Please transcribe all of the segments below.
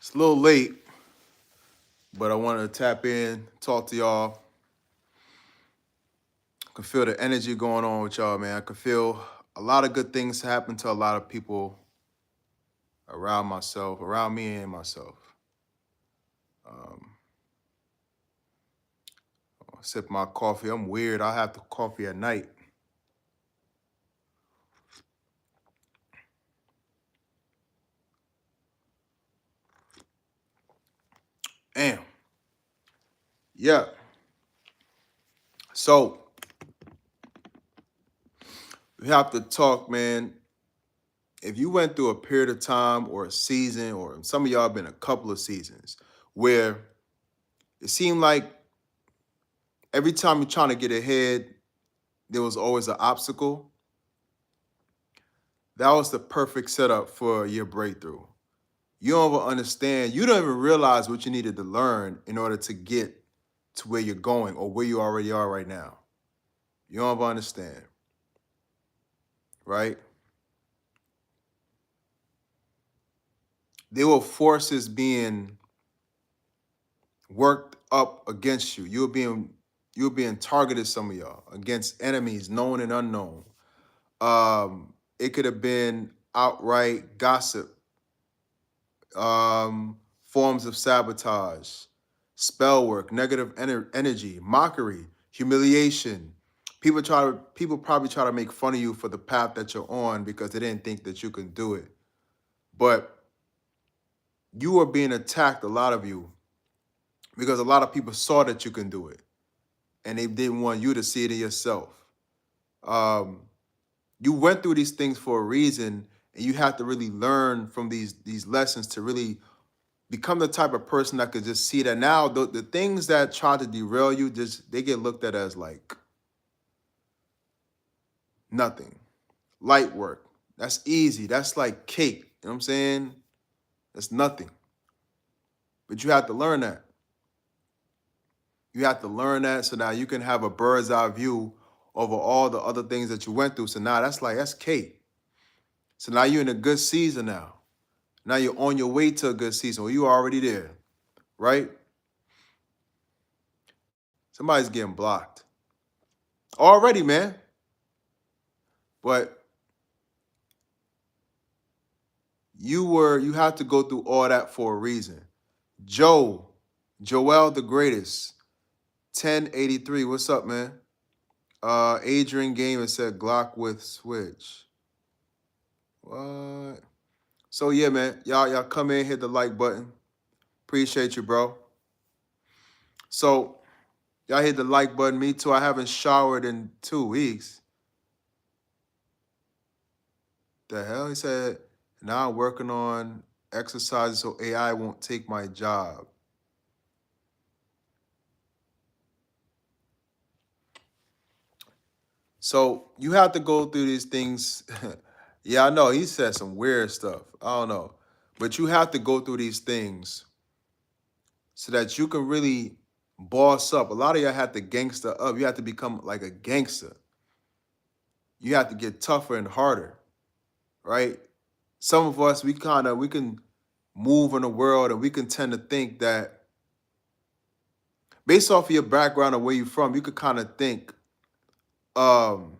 It's a little late, but I wanted to tap in, talk to y'all. I can feel the energy going on with y'all, man. I can feel a lot of good things happen to a lot of people around myself, around me and myself. Um, I sip my coffee. I'm weird. I have the coffee at night. Damn. Yeah. So we have to talk, man. If you went through a period of time or a season, or some of y'all been a couple of seasons, where it seemed like every time you're trying to get ahead, there was always an obstacle. That was the perfect setup for your breakthrough. You don't even understand. You don't even realize what you needed to learn in order to get to where you're going or where you already are right now. You don't even understand, right? There were forces being worked up against you. You were being targeted, some of y'all, against enemies, known and unknown. It could have been outright gossip, forms of sabotage, spell work, negative energy, mockery, humiliation. People probably try to make fun of you for the path that you're on because they didn't think that you can do it. But you are being attacked, a lot of you, because a lot of people saw that you can do it and they didn't want you to see it in yourself. Um, you went through these things for a reason, and you have to really learn from these lessons to really become the type of person that could just see that now the things that try to derail you, just they get looked at as like nothing. Light work. That's easy. That's like cake. You know what I'm saying? That's nothing. But you have to learn that. You have to learn that so now you can have a bird's eye view over all the other things that you went through. So now that's cake. So now you're in a good season now. Now you're on your way to a good season. Well, you're already there, right? Somebody's getting blocked. Already, man. But you have to go through all that for a reason. Joel the greatest, 1083. What's up, man? Adrian Gamer said Glock with switch. What? So yeah, man. Y'all come in, hit the like button. Appreciate you, bro. So y'all hit the like button. Me too. I haven't showered in 2 weeks. The hell? He said, now I'm working on exercises so AI won't take my job. So you have to go through these things. Yeah, I know. He said some weird stuff. I don't know. But you have to go through these things so that you can really boss up. A lot of y'all have to gangster up. You have to become like a gangster. You have to get tougher and harder, right? Some of us, we can move in the world and we can tend to think that based off of your background and where you're from, you could kind of think um,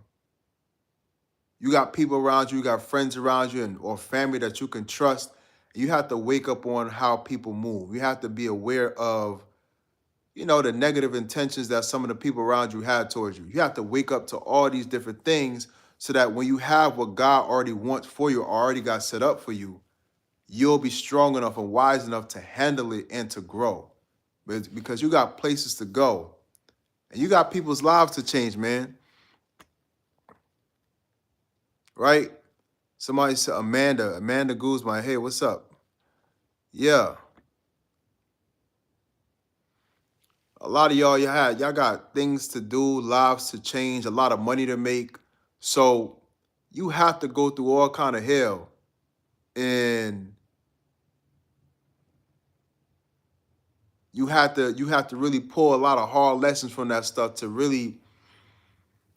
you got people around you, you got friends around you, or family that you can trust. You have to wake up on how people move. You have to be aware of, the negative intentions that some of the people around you had towards you. You have to wake up to all these different things so that when you have what God already wants for you, already got set up for you, you'll be strong enough and wise enough to handle it and to grow. Because you got places to go and you got people's lives to change, man. Right? Somebody said Amanda Guzman. Hey, what's up? Yeah. A lot of y'all got things to do, lives to change, a lot of money to make. So you have to go through all kind of hell. And you have to really pull a lot of hard lessons from that stuff to really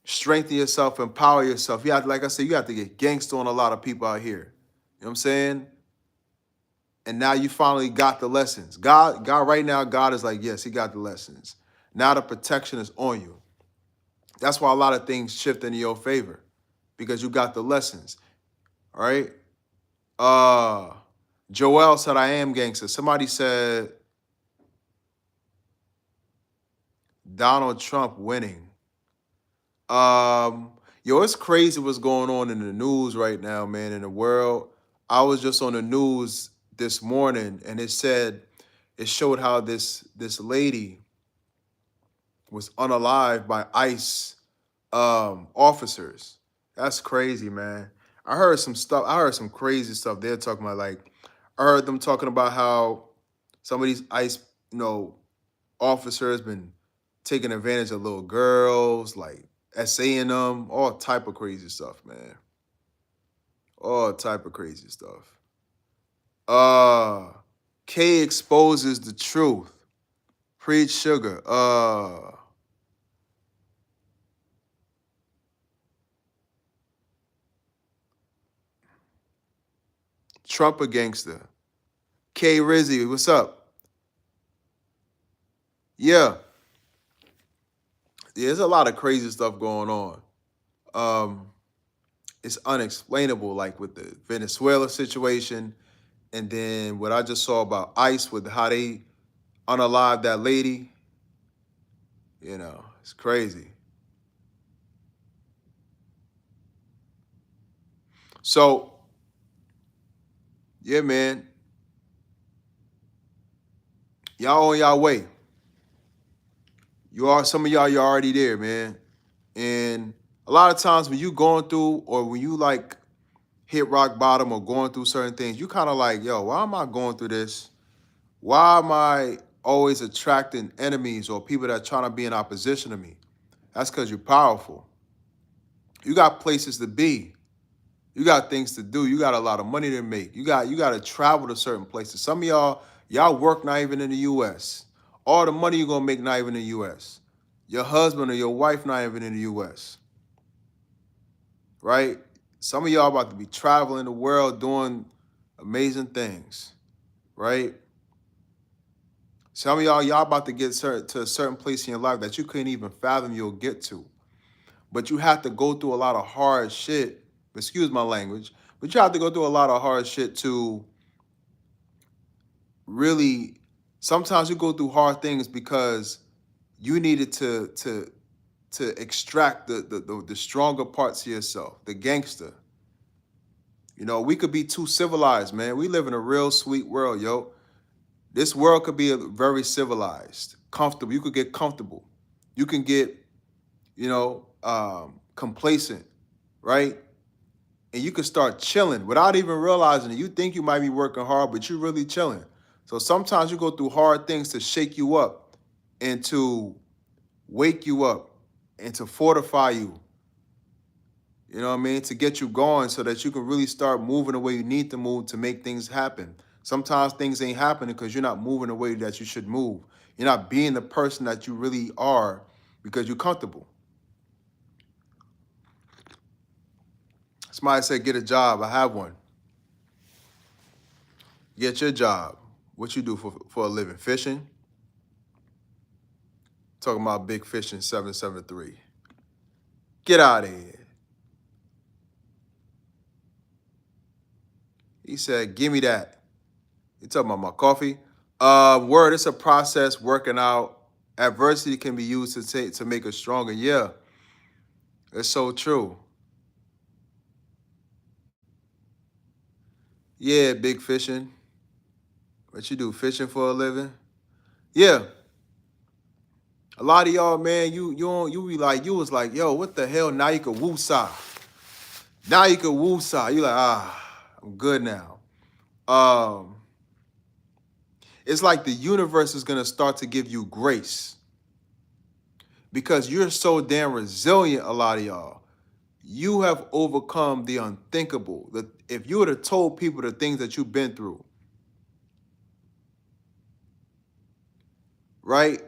strengthen yourself, empower yourself. You have, like I said, you have to get gangster on a lot of people out here. You know what I'm saying? And now you finally got the lessons. God right now, God is like, yes, he got the lessons. Now the protection is on you. That's why a lot of things shift into your favor, because you got the lessons. All right. Joel said, I am gangster. Somebody said Donald Trump winning. Yo, it's crazy what's going on in the news right now, man, in the world. I was just on the news this morning, and it showed how this lady was unalived by ICE officers. That's crazy, man. I heard some stuff. I heard some crazy stuff they're talking about. Like, I heard them talking about how some of these ICE, officers been taking advantage of little girls, like essaying them, all type of crazy stuff, man. All type of crazy stuff. K exposes the truth. Preach sugar. Trump a gangster. K Rizzy, what's up? Yeah. There's a lot of crazy stuff going on. Um, it's unexplainable, like with the Venezuela situation, and then what I just saw about ICE with how they unalived that lady. It's crazy. So, yeah, man, y'all on y'all way. Some of y'all, you're already there, man. And a lot of times when you going through, or when you like hit rock bottom or going through certain things, you kind of like, yo, why am I going through this? Why am I always attracting enemies or people that are trying to be in opposition to me? That's because you're powerful. You got places to be. You got things to do. You got a lot of money to make. You got to travel to certain places. Some of y'all work not even in the U.S. All the money you're gonna make not even in the U.S. Your husband or your wife not even in the U.S. Right? Some of y'all about to be traveling the world doing amazing things. Right? Some of y'all about to get to a certain place in your life that you couldn't even fathom you'll get to. But you have to go through a lot of hard shit. Excuse my language. But you have to go through a lot of hard shit to really. Sometimes you go through hard things because you needed to extract the stronger parts of yourself, the gangster. We could be too civilized, man. We live in a real sweet world, yo. This world could be very civilized, comfortable. You could get comfortable. You can get, complacent, right? And you can start chilling without even realizing it. You think you might be working hard, but you're really chilling. So sometimes you go through hard things to shake you up and to wake you up and to fortify you. You know what I mean? To get you going so that you can really start moving the way you need to move to make things happen. Sometimes things ain't happening because you're not moving the way that you should move. You're not being the person that you really are because you're comfortable. Somebody said, get a job. I have one. Get your job. What you do for a living? Fishing? Talking about big fishing 773. Get out of here. He said, give me that. You talking about my coffee? Word, it's a process working out. Adversity can be used to make us stronger. Yeah, it's so true. Yeah, big fishing. What you do, fishing for a living? Yeah. A lot of y'all, man, you be like, you was like, yo, what the hell? Now you can woo-saw. Now you can woo-saw. You like, I'm good now. It's like the universe is gonna start to give you grace because you're so damn resilient. A lot of y'all, you have overcome the unthinkable. That if you would have told people the things that you've been through, right?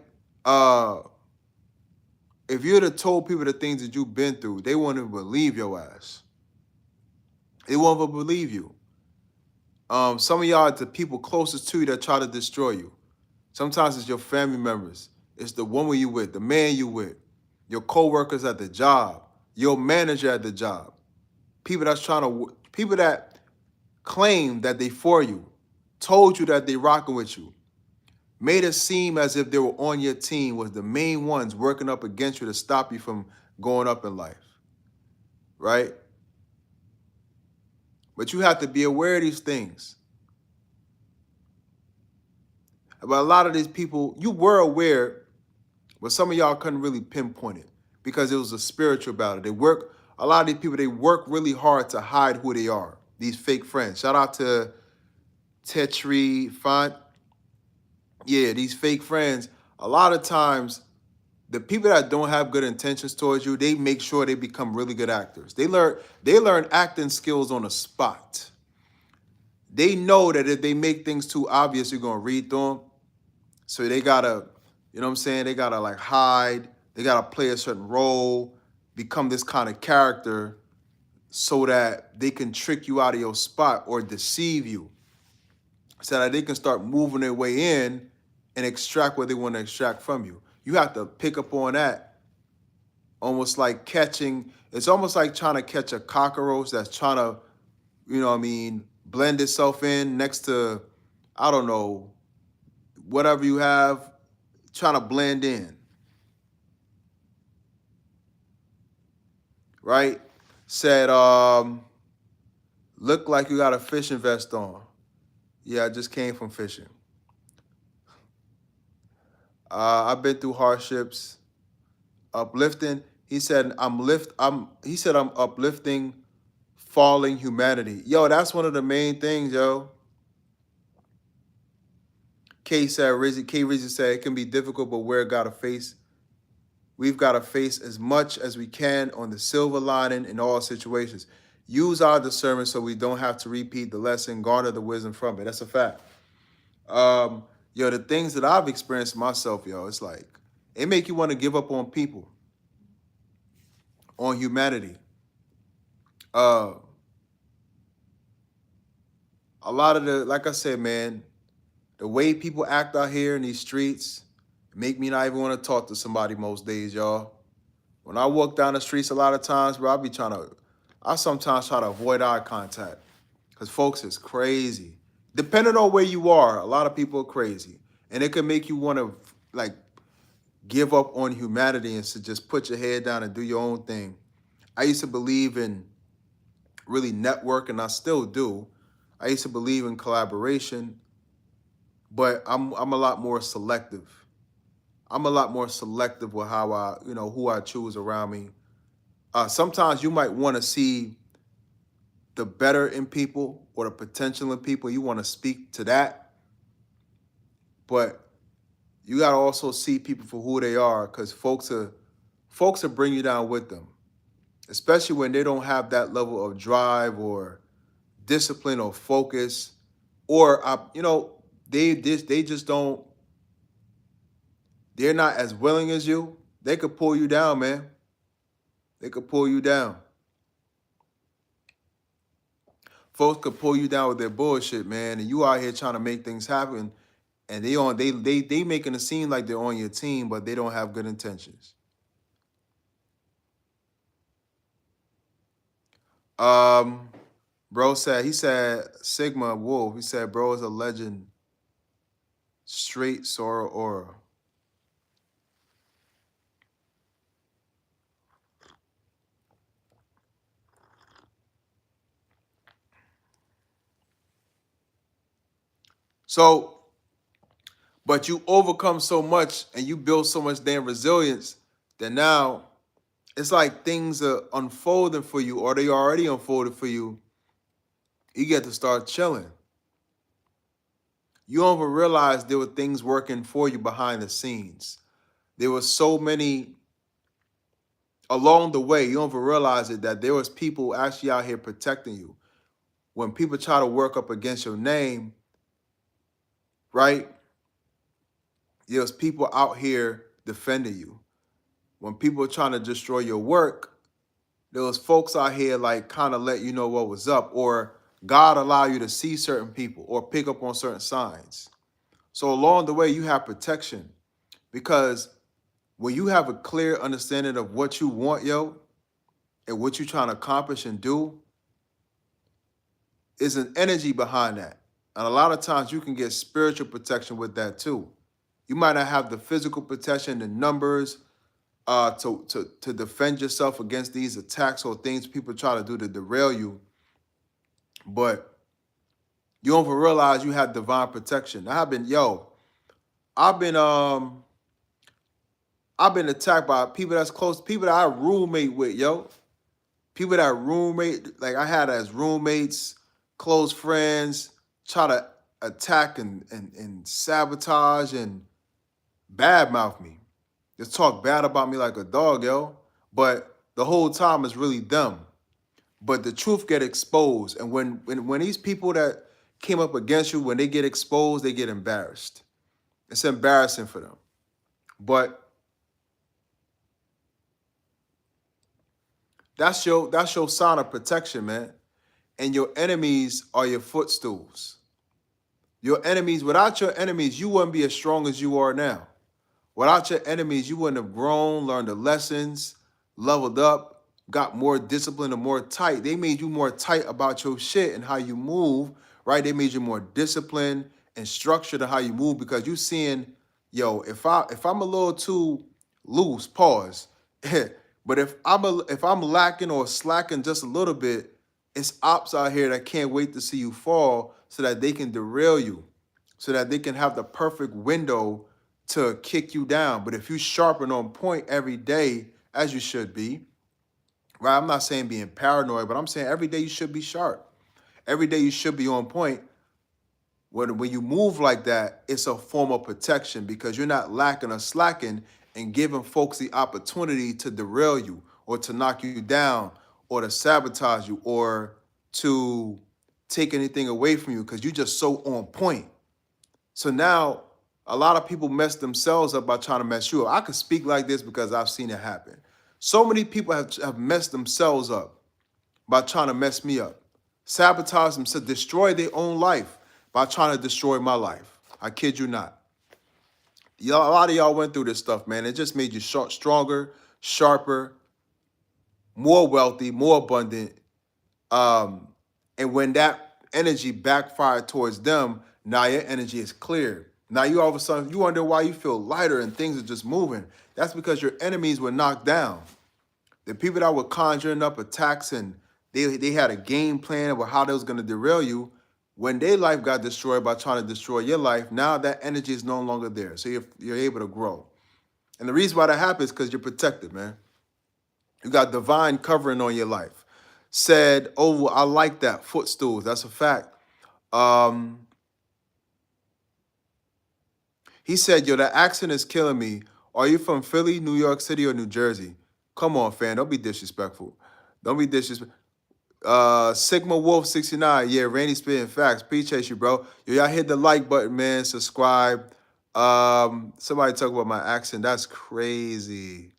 If you would have told people the things that you've been through, they wouldn't believe your ass. They won't believe you. Some of y'all, the people closest to you that try to destroy you. Sometimes it's your family members. It's the woman you with, the man you with, your co-workers at the job, your manager at the job. People that claim that they for you, told you that they rocking with you, made it seem as if they were on your team, was the main ones working up against you to stop you from going up in life, right? But you have to be aware of these things. But a lot of these people, you were aware, but some of y'all couldn't really pinpoint it because it was a spiritual battle. A lot of these people, they work really hard to hide who they are. These fake friends. Shout out to Tetri Font. Yeah, these fake friends. A lot of times, the people that don't have good intentions towards you, they make sure they become really good actors. They learn acting skills on the spot. They know that if they make things too obvious, you're gonna read through them. So they gotta, you know what I'm saying? They gotta like hide. They gotta play a certain role, become this kind of character, so that they can trick you out of your spot or deceive you, so that they can start moving their way in and extract what they want to extract from you. You have to pick up on that. Almost like it's almost like trying to catch a cockroach that's trying to, you know what I mean, blend itself in next to, I don't know, whatever you have, trying to blend in. Right? Said, look like you got a fishing vest on. Yeah, I just came from fishing. I've been through hardships, uplifting. He said, I'm uplifting falling humanity. Yo, that's one of the main things, yo. K Rizzy said it can be difficult, but we've got to face as much as we can on the silver lining in all situations. Use our discernment so we don't have to repeat the lesson, garner the wisdom from it. That's a fact. Yo, the things that I've experienced myself, yo, it's like, it make you want to give up on people, on humanity. A lot of like I said, man, the way people act out here in these streets make me not even want to talk to somebody most days, y'all. When I walk down the streets a lot of times, bro, I sometimes try to avoid eye contact because folks is crazy. Depending on where you are, a lot of people are crazy. And it can make you want to, like, give up on humanity and to just put your head down and do your own thing. I used to believe in really networking. I still do. I used to believe in collaboration, but I'm a lot more selective. I'm a lot more selective with how who I choose around me. Sometimes you might want to see the better in people or the potential in people. You want to speak to that, but you got to also see people for who they are, because folks will bring you down with them, especially when they don't have that level of drive or discipline or focus, or they just don't. They're not as willing as you. They could pull you down, man. They could pull you down. Folks could pull you down with their bullshit, man, and you out here trying to make things happen, and they making it seem like they're on your team, but they don't have good intentions. Bro said, he said Sigma Wolf. He said, bro is a legend. Straight Sora Aura. So, but you overcome so much and you build so much damn resilience that now it's like things are unfolding for you, or they already unfolded for you. You get to start chilling. You don't even realize there were things working for you behind the scenes. There were so many along the way. You don't even realize it, that there was people actually out here protecting you. When people try to work up against your name, right? There's people out here defending you. When people are trying to destroy your work, there was folks out here like kind of let you know what was up, or God allow you to see certain people or pick up on certain signs. So along the way, you have protection because when you have a clear understanding of what you want, yo, and what you're trying to accomplish and do, is an energy behind that. And a lot of times you can get spiritual protection with that too. You might not have the physical protection, the numbers, to defend yourself against these attacks or things people try to do to derail you, but you don't even realize you have divine protection. I've been I've been attacked by people that's close, people that I roommate with, yo. People that roommate, like I had as roommates, close friends, try to attack and sabotage and badmouth me. Just talk bad about me like a dog, yo. But the whole time it's really them. But the truth get exposed. And when these people that came up against you, when they get exposed, they get embarrassed. It's embarrassing for them. But that's your sign of protection, man. And your enemies are your footstools. Your enemies, without your enemies, you wouldn't be as strong as you are now. Without your enemies, you wouldn't have grown, learned the lessons, leveled up, got more disciplined and more tight. They made you more tight about your shit and how you move, right? They made you more disciplined and structured in how you move because you seeing, yo, if I'm a little too loose, pause. But if I'm lacking or slacking just a little bit, it's ops out here that can't wait to see you fall so that they can derail you, so that they can have the perfect window to kick you down. But if you sharpen on point every day, as you should be, right? I'm not saying being paranoid, but I'm saying every day you should be sharp. Every day you should be on point. When you move like that, it's a form of protection because you're not lacking or slacking and giving folks the opportunity to derail you or to knock you down or to sabotage you or to take anything away from you because you're just so on point. So now a lot of people mess themselves up by trying to mess you up. I could speak like this because I've seen it happen. So many people have messed themselves up by trying to mess me up, sabotage themselves, destroy their own life by trying to destroy my life. I kid you not. Y'all, a lot of y'all went through this stuff, man. It just made you stronger, sharper, more wealthy, more abundant. And when that energy backfired towards them, now your energy is clear. Now you all of a sudden, you wonder why you feel lighter and things are just moving. That's because your enemies were knocked down. The people that were conjuring up attacks and they had a game plan about how they was going to derail you, when their life got destroyed by trying to destroy your life, now that energy is no longer there. So you're able to grow. And the reason why that happens is because you're protected, man. You got divine covering on your life. Said, oh, I like that. Footstools, that's a fact. He said, yo, that accent is killing me. Are you from Philly, New York City, or New Jersey? Come on, fam. Don't be disrespectful. Don't be disrespectful. Sigma Wolf 69. Yeah, Randy spitting facts. Appreciate you, bro. Yo, y'all hit the like button, man. Subscribe. Somebody talk about my accent. That's crazy.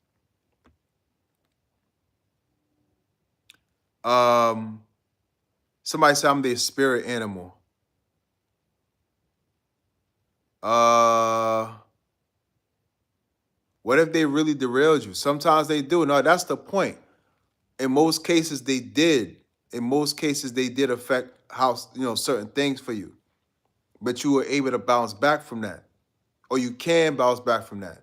Somebody said I'm their spirit animal. What if they really derailed you? Sometimes they do. No, that's the point. In most cases, they did. In most cases, they did affect how, certain things for you. But you were able to bounce back from that. Or you can bounce back from that.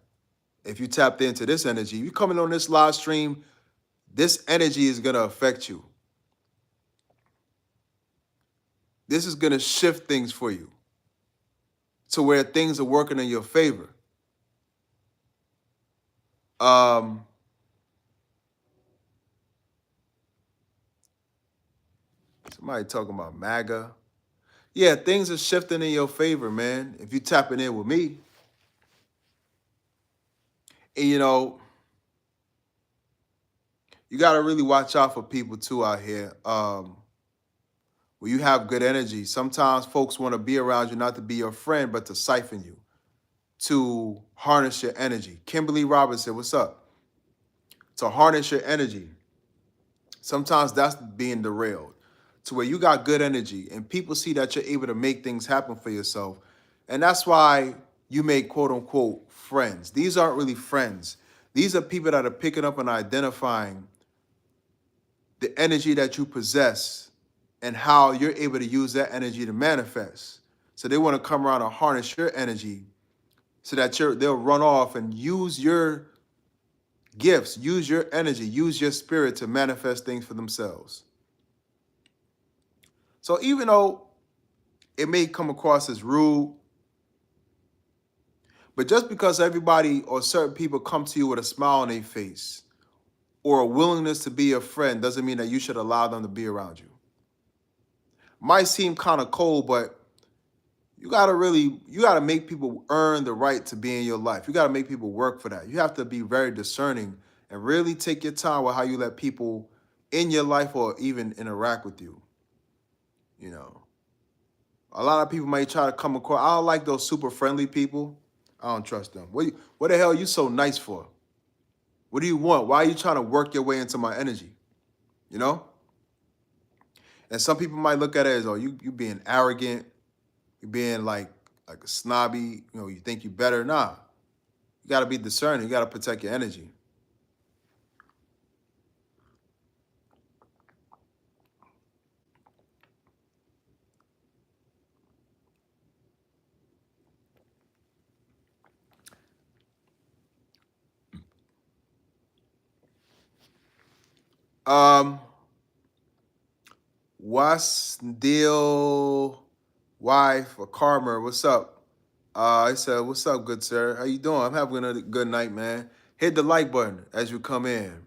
If you tapped into this energy, you coming on this live stream, this energy is going to affect you. This is going to shift things for you to where things are working in your favor. Somebody talking about MAGA. Yeah, things are shifting in your favor, man. If you tapping in with me. And you got to really watch out for people too out here. When you have good energy, sometimes folks want to be around you not to be your friend, but to siphon you, to harness your energy. Kimberly Robinson, what's up? To harness your energy. Sometimes that's being derailed. to where you got good energy and people see that you're able to make things happen for yourself. And that's why you make quote unquote friends. These aren't really friends. These are people that are picking up and identifying the energy that you possess and how you're able to use that energy to manifest. So they want to come around and harness your energy so that they'll run off and use your gifts, use your energy, use your spirit to manifest things for themselves. So even though it may come across as rude, but just because everybody or certain people come to you with a smile on their face or a willingness to be a friend doesn't mean that you should allow them to be around you. Might seem kind of cold, but you gotta make people earn the right to be in your life. You gotta make people work for that. You have to be very discerning and really take your time with how you let people in your life or even interact with you. You know, a lot of people might try to come across. I don't like those super friendly people. I don't trust them. What the hell are you so nice for? What do you want? Why are you trying to work your way into my energy? You know? And some people might look at it as, oh, you being arrogant, you being like a snobby, you know, you think you better. Nah. You gotta be discerning. You gotta protect your energy. Um, what's deal, wife or Karma? What's up? I said, what's up, good sir? How you doing? I'm having a good night, man. Hit the like button as you come in.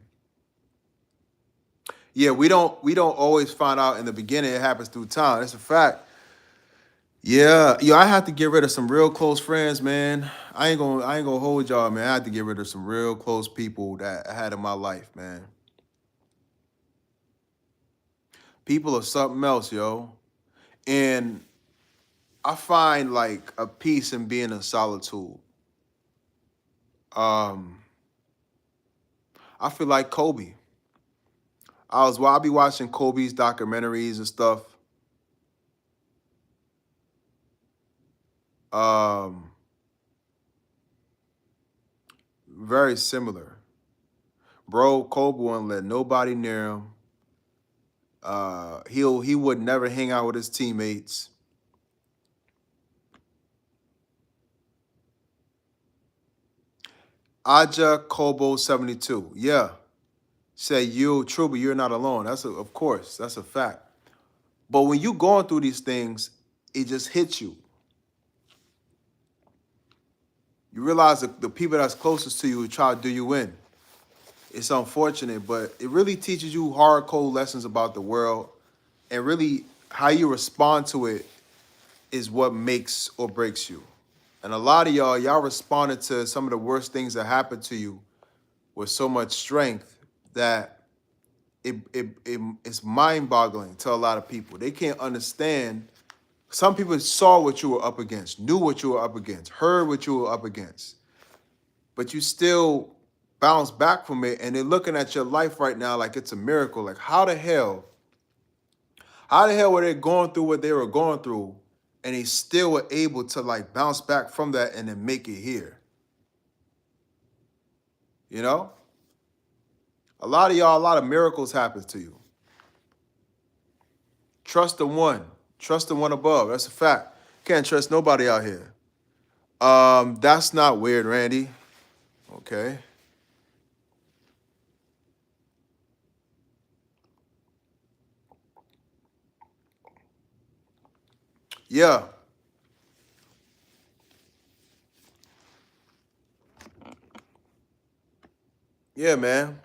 Yeah, we don't always find out in the beginning. It happens through time. It's a fact. Yeah, I had to get rid of some real close friends, man. I ain't gonna hold y'all, man. I had to get rid of some real close people that I had in my life, man. People are something else, yo. And I find like a peace in being in solitude. Um, I feel like Kobe. I'll be watching Kobe's documentaries and stuff. Um, very similar. Bro, Kobe wouldn't let nobody near him. He would never hang out with his teammates. Aja Kobo 72. Yeah. Say you, Truby, you're not alone. Of course, that's a fact. But when you going through these things, it just hits you. You realize that the people that's closest to you try to do you in. It's unfortunate, but it really teaches you hard, cold lessons about the world. And really, how you respond to it is what makes or breaks you. And a lot of y'all responded to some of the worst things that happened to you with so much strength that it's mind-boggling to a lot of people. They can't understand. Some people saw what you were up against, knew what you were up against, heard what you were up against, but you still bounce back from it, and they're looking at your life right now like it's a miracle. Like, how the hell were they going through what they were going through, and they still were able to like bounce back from that and then make it here? You know? A lot of y'all, a lot of miracles happen to you. Trust the one. Trust the one above. That's a fact. Can't trust nobody out here. That's not weird, Randy. Okay. Yeah. Yeah, man.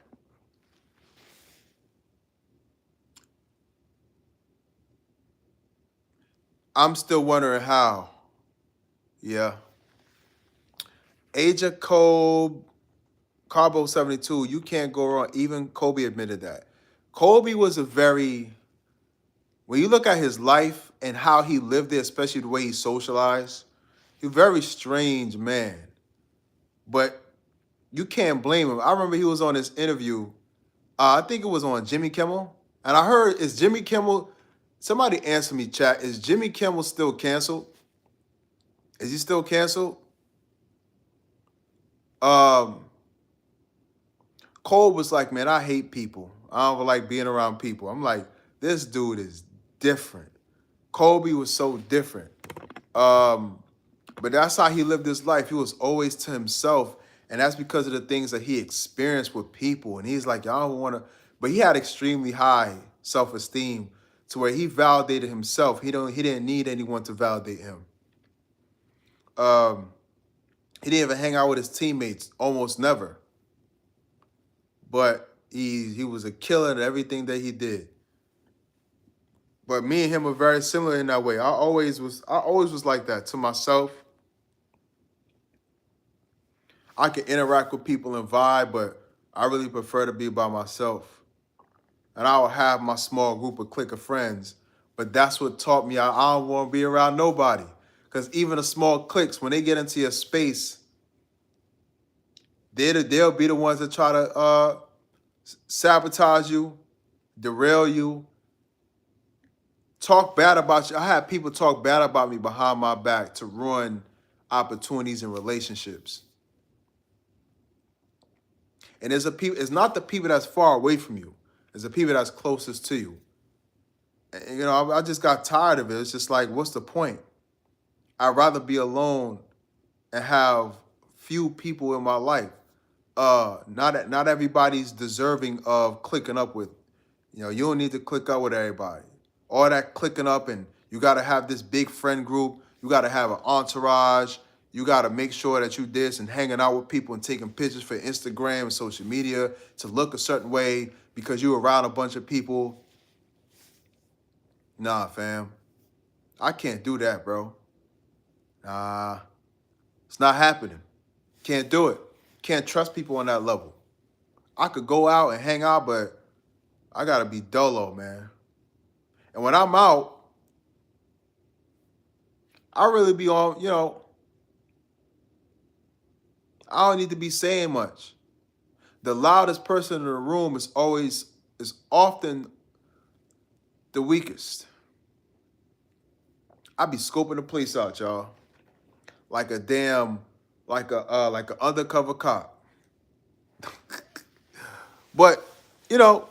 I'm still wondering how. Yeah. Aja Kobe, Carbo 72, you can't go wrong. Even Kobe admitted that. Kobe was when you look at his life and how he lived it, especially the way he socialized, he's a very strange man. But you can't blame him. I remember he was on this interview. I think it was on Jimmy Kimmel. And I heard, is Jimmy Kimmel, Somebody answer me, chat. Is Jimmy Kimmel still canceled? Is he still canceled? Um, Cole was like, man, I hate people. I don't like being around people. I'm like, this dude is different. Kobe was so different. Um, but that's how he lived his life. He was always to himself. And that's because of the things that he experienced with people. And he's like, y'all don't want to, but he had extremely high self-esteem to where he validated himself. He didn't need anyone to validate him. Um, he didn't even hang out with his teammates, almost never. But he was a killer in everything that he did. But me and him are very similar in that way. I always was like that to myself. I can interact with people and vibe, but I really prefer to be by myself. And I will have my small group of clique of friends. But that's what taught me I don't want to be around nobody. Because even the small cliques, when they get into your space, they'll be the ones that try to sabotage you, derail you, talk bad about you. I had people talk bad about me behind my back to ruin opportunities and relationships. And it's not the people that's far away from you. It's the people that's closest to you. And, you know, I just got tired of it. It's just like, what's the point? I'd rather be alone and have few people in my life. Not everybody's deserving of clicking up with. You know, you don't need to click up with everybody. All that clicking up, and you got to have this big friend group. You got to have an entourage. You got to make sure that you this and hanging out with people and taking pictures for Instagram and social media to look a certain way because you around a bunch of people. Nah, fam. I can't do that, bro. Nah, it's not happening. Can't do it. Can't trust people on that level. I could go out and hang out, but I got to be dolo, man. And when I'm out, I really be on, you know, I don't need to be saying much. The loudest person in the room is often the weakest. I be scoping the place out, y'all. Like a damn, like a undercover cop. But, you know,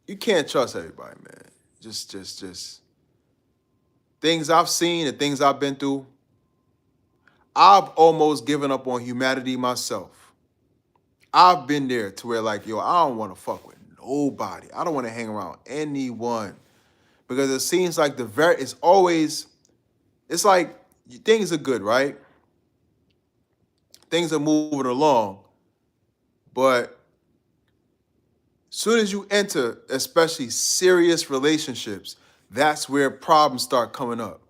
you can't trust everybody, man. Just things I've seen and things I've been through. I've almost given up on humanity myself. I've been there to where like, yo, I don't want to fuck with nobody. I don't want to hang around anyone. Because it seems like it's like things are good, right? Things are moving along. But soon as you enter, especially serious relationships, that's where problems start coming up.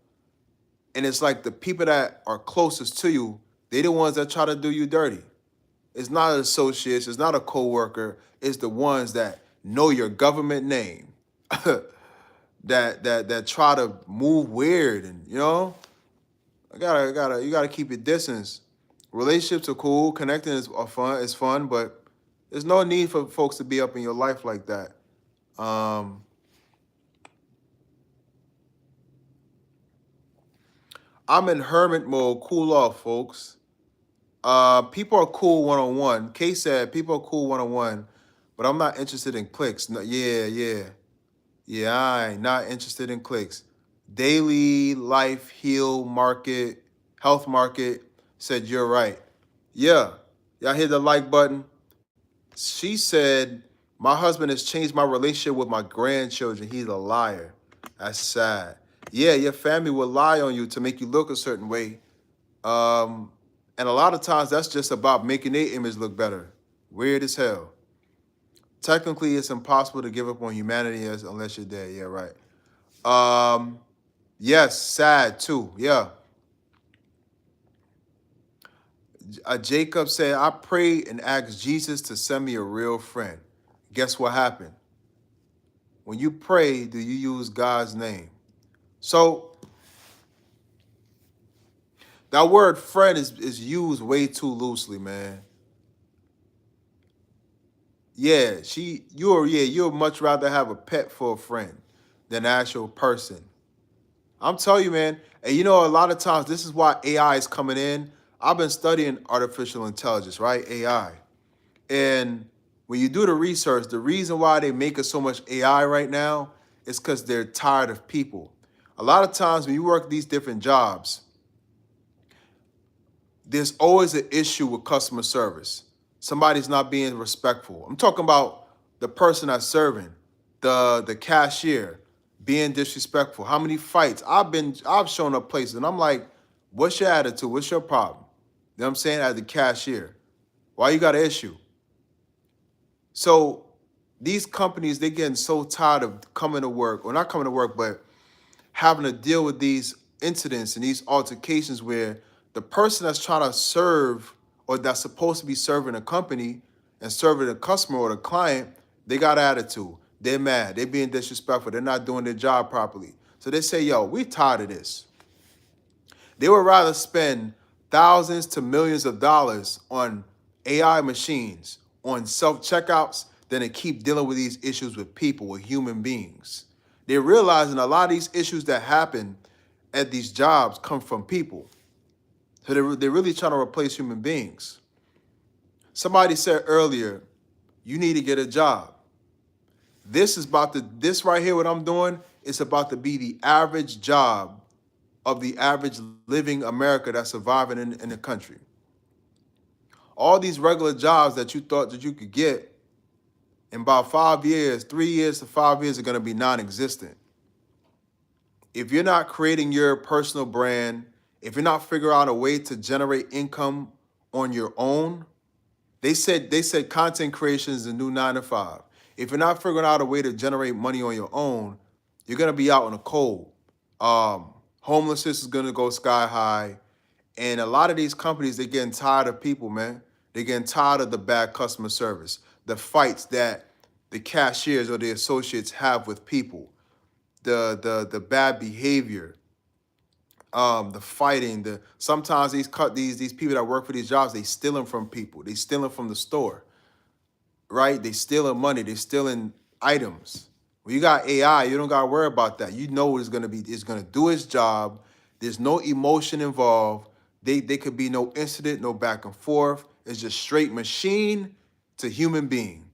And it's like the people that are closest to you, they're the ones that try to do you dirty. It's not an associate, it's not a coworker, it's the ones that know your government name. that try to move weird, and you know, you gotta keep your distance. Relationships are cool, connecting is fun, but there's no need for folks to be up in your life like that. I'm in hermit mode, cool off, folks. People are cool one-on-one. Kay said people are cool one-on-one, but I'm not interested in clicks. No, yeah, I ain't not interested in clicks. Daily Life Heal Market, Health Market said you're right. Yeah, y'all hit the like button. She said, my husband has changed my relationship with my grandchildren. He's a liar. That's sad. Yeah, your family will lie on you to make you look a certain way. And a lot of times that's just about making their image look better. Weird as hell. Technically, it's impossible to give up on humanity unless you're dead. Yeah, right. Yes, sad too. Yeah. Jacob said, I prayed and asked Jesus to send me a real friend. Guess what happened? When you pray, do you use God's name? So that word friend is used way too loosely, man. Yeah, you'll much rather have a pet for a friend than an actual person. I'm telling you, man. And you know, a lot of times this is why AI is coming in. I've been studying artificial intelligence, right? AI. And when you do the research, the reason why they make us so much AI right now is because they're tired of people. A lot of times when you work these different jobs, there's always an issue with customer service. Somebody's not being respectful. I'm talking about the person that's serving, the cashier being disrespectful. How many fights I've shown up places and I'm like, what's your attitude? What's your problem? You know what I'm saying? As the cashier, why you got an issue? So these companies, they're getting so tired of coming to work, or not coming to work, but having to deal with these incidents and these altercations where the person that's trying to serve or that's supposed to be serving a company and serving a customer or the client, they got attitude. They're mad. They're being disrespectful. They're not doing their job properly. So they say, yo, we tired of this. They would rather spend thousands to millions of dollars on AI machines, on self checkouts, than to keep dealing with these issues with people, with human beings. They're realizing a lot of these issues that happen at these jobs come from people. So they're really trying to replace human beings. Somebody said earlier, you need to get a job. This right here, what I'm doing, is about to be the average job of the average living America that's surviving in the country. All these regular jobs that you thought that you could get in about 5 years, 3 years to 5 years are going to be non-existent. If you're not creating your personal brand, if you're not figuring out a way to generate income on your own, they said content creation is the new 9 to 5. If you're not figuring out a way to generate money on your own, you're going to be out in the cold. Homelessness is going to go sky high. And a lot of these companies, they're getting tired of people, man. They're getting tired of the bad customer service, the fights that the cashiers or the associates have with people, the bad behavior, the fighting. The sometimes these people that work for these jobs, they stealing from people. They stealing from the store, right? They stealing money. They stealing items. When you got AI, you don't gotta worry about that. You know it's gonna be. It's gonna do its job. There's no emotion involved. They could be no incident, no back and forth. It's just straight machine to human being.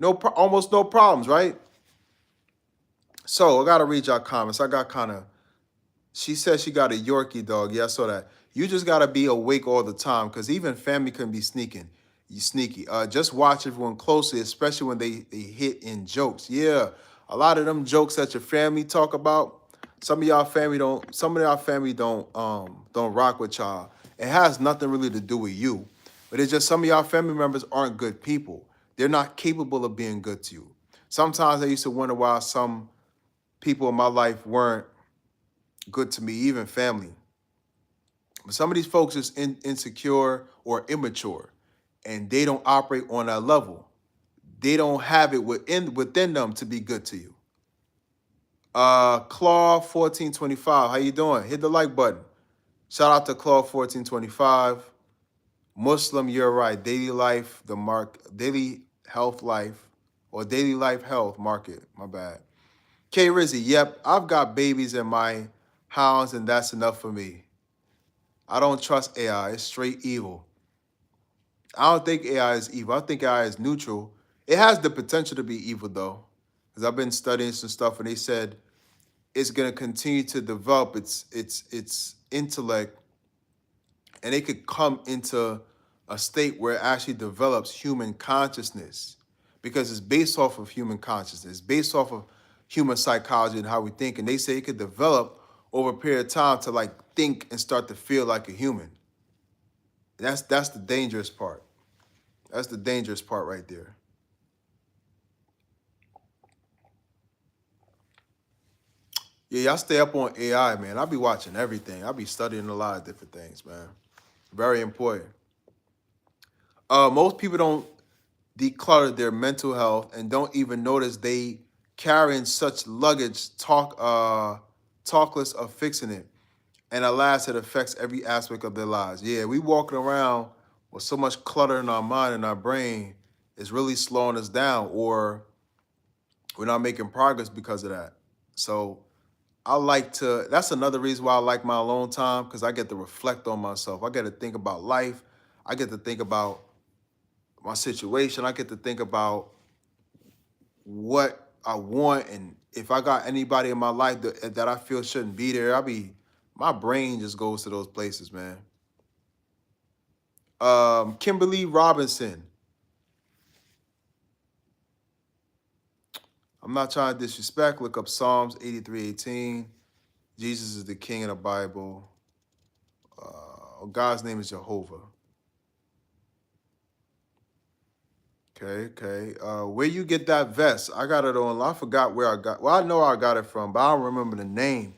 Almost no problems, right? So I gotta read y'all comments. I got kind of. She said she got a Yorkie dog. Yeah, I saw that. You just gotta be awake all the time, because even family can be sneaking. You sneaky. Just watch everyone closely, especially when they hit in jokes. Yeah, a lot of them jokes that your family talk about. Some of y'all family don't. Some of y'all family don't rock with y'all. It has nothing really to do with you, but it's just some of y'all family members aren't good people. They're not capable of being good to you. Sometimes I used to wonder why some people in my life weren't good to me, even family. But some of these folks is insecure or immature, and they don't operate on that level. They don't have it within them to be good to you. Claw 1425, how you doing? Hit the like button. Shout out to Claw 1425. Muslim, you're right. Daily health life, or daily life health market. My bad. K Rizzy, yep, I've got babies in my house, and that's enough for me. I don't trust AI. It's straight evil. I don't think AI is evil. I think AI is neutral. It has the potential to be evil, though, because I've been studying some stuff, and they said it's going to continue to develop its intellect, and it could come into a state where it actually develops human consciousness, because it's based off of human consciousness, based off of human psychology and how we think. And they say it could develop over a period of time to like think and start to feel like a human. That's the dangerous part. That's the dangerous part right there. Yeah, y'all stay up on AI, man. I'll be watching everything. I'll be studying a lot of different things, man. Very important. Most people don't declutter their mental health and don't even notice they carrying such luggage, talkless of fixing it. And alas, it affects every aspect of their lives. Yeah, we walking around with so much clutter in our mind and our brain, is really slowing us down, or we're not making progress because of that. So I like to, that's another reason why I like my alone time, because I get to reflect on myself. I get to think about life. I get to think about my situation. I get to think about what I want, and if I got anybody in my life that I feel shouldn't be there, my brain just goes to those places, man. Kimberly Robinson. I'm not trying to disrespect. Look up Psalms 83:18. Jesus is the king of the Bible. God's name is Jehovah. Okay. Where you get that vest? I got it on. I forgot where I got. Well, I know I got it from, but I don't remember the name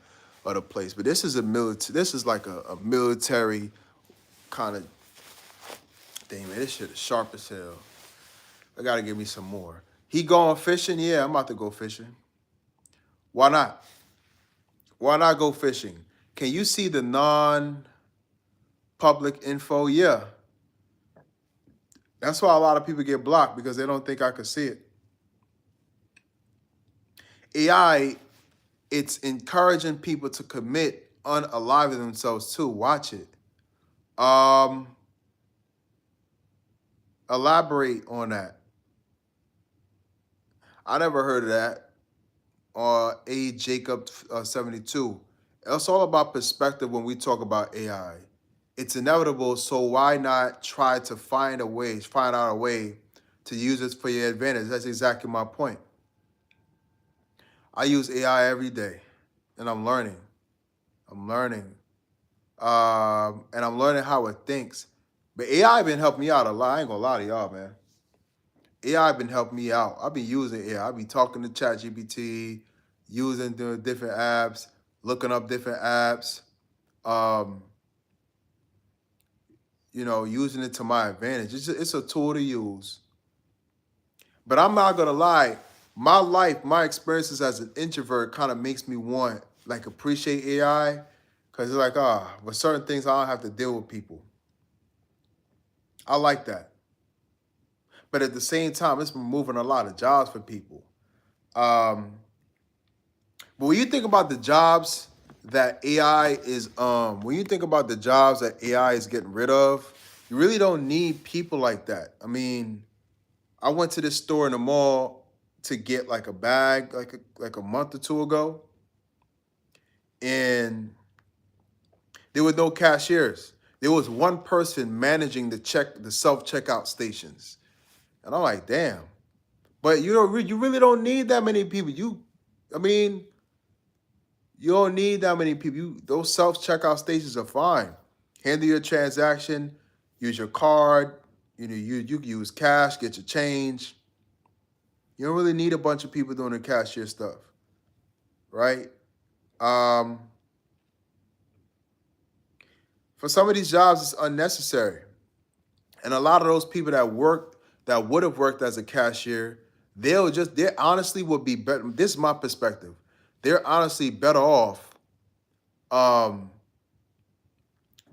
of the place. But this is a military. This is like a military kind of thing, man. This shit is sharp as hell. I gotta give me some more. He going fishing? Yeah, I'm about to go fishing. Why not? Why not go fishing? Can you see the non-public info? Yeah. That's why a lot of people get blocked, because they don't think I could see it. AI, it's encouraging people to commit unaliving themselves too. Watch it. Elaborate on that. I never heard of that. A Jacob 72. It's all about perspective when we talk about AI. It's inevitable, so why not try to find out a way to use it for your advantage? That's exactly my point. I use AI every day, and I'm learning. And I'm learning how it thinks. But AI been helping me out a lot. I ain't gonna lie to y'all, man. AI been helping me out. I've been using AI. I've been talking to ChatGPT, using the different apps, looking up different apps, using it to my advantage. It's a tool to use. But I'm not gonna lie, my life, my experiences as an introvert kind of makes me want, like, appreciate AI, because it's like, with certain things I don't have to deal with people. I like that. But at the same time, it's removing a lot of jobs for people. But when you think about the jobs that AI is, when you think about the jobs that AI is getting rid of, you really don't need people like that. I mean, I went to this store in the mall to get like a bag like a month or two ago, and there were no cashiers. There was one person managing the self-checkout stations. And I'm like, damn. But you really don't need that many people. You don't need that many people. Those self-checkout stations are fine. Handle your transaction, use your card, you use cash, get your change. You don't really need a bunch of people doing the cashier stuff, right? For some of these jobs, it's unnecessary. And a lot of those people that would have worked as a cashier, they honestly would be better. This is my perspective. They're honestly better off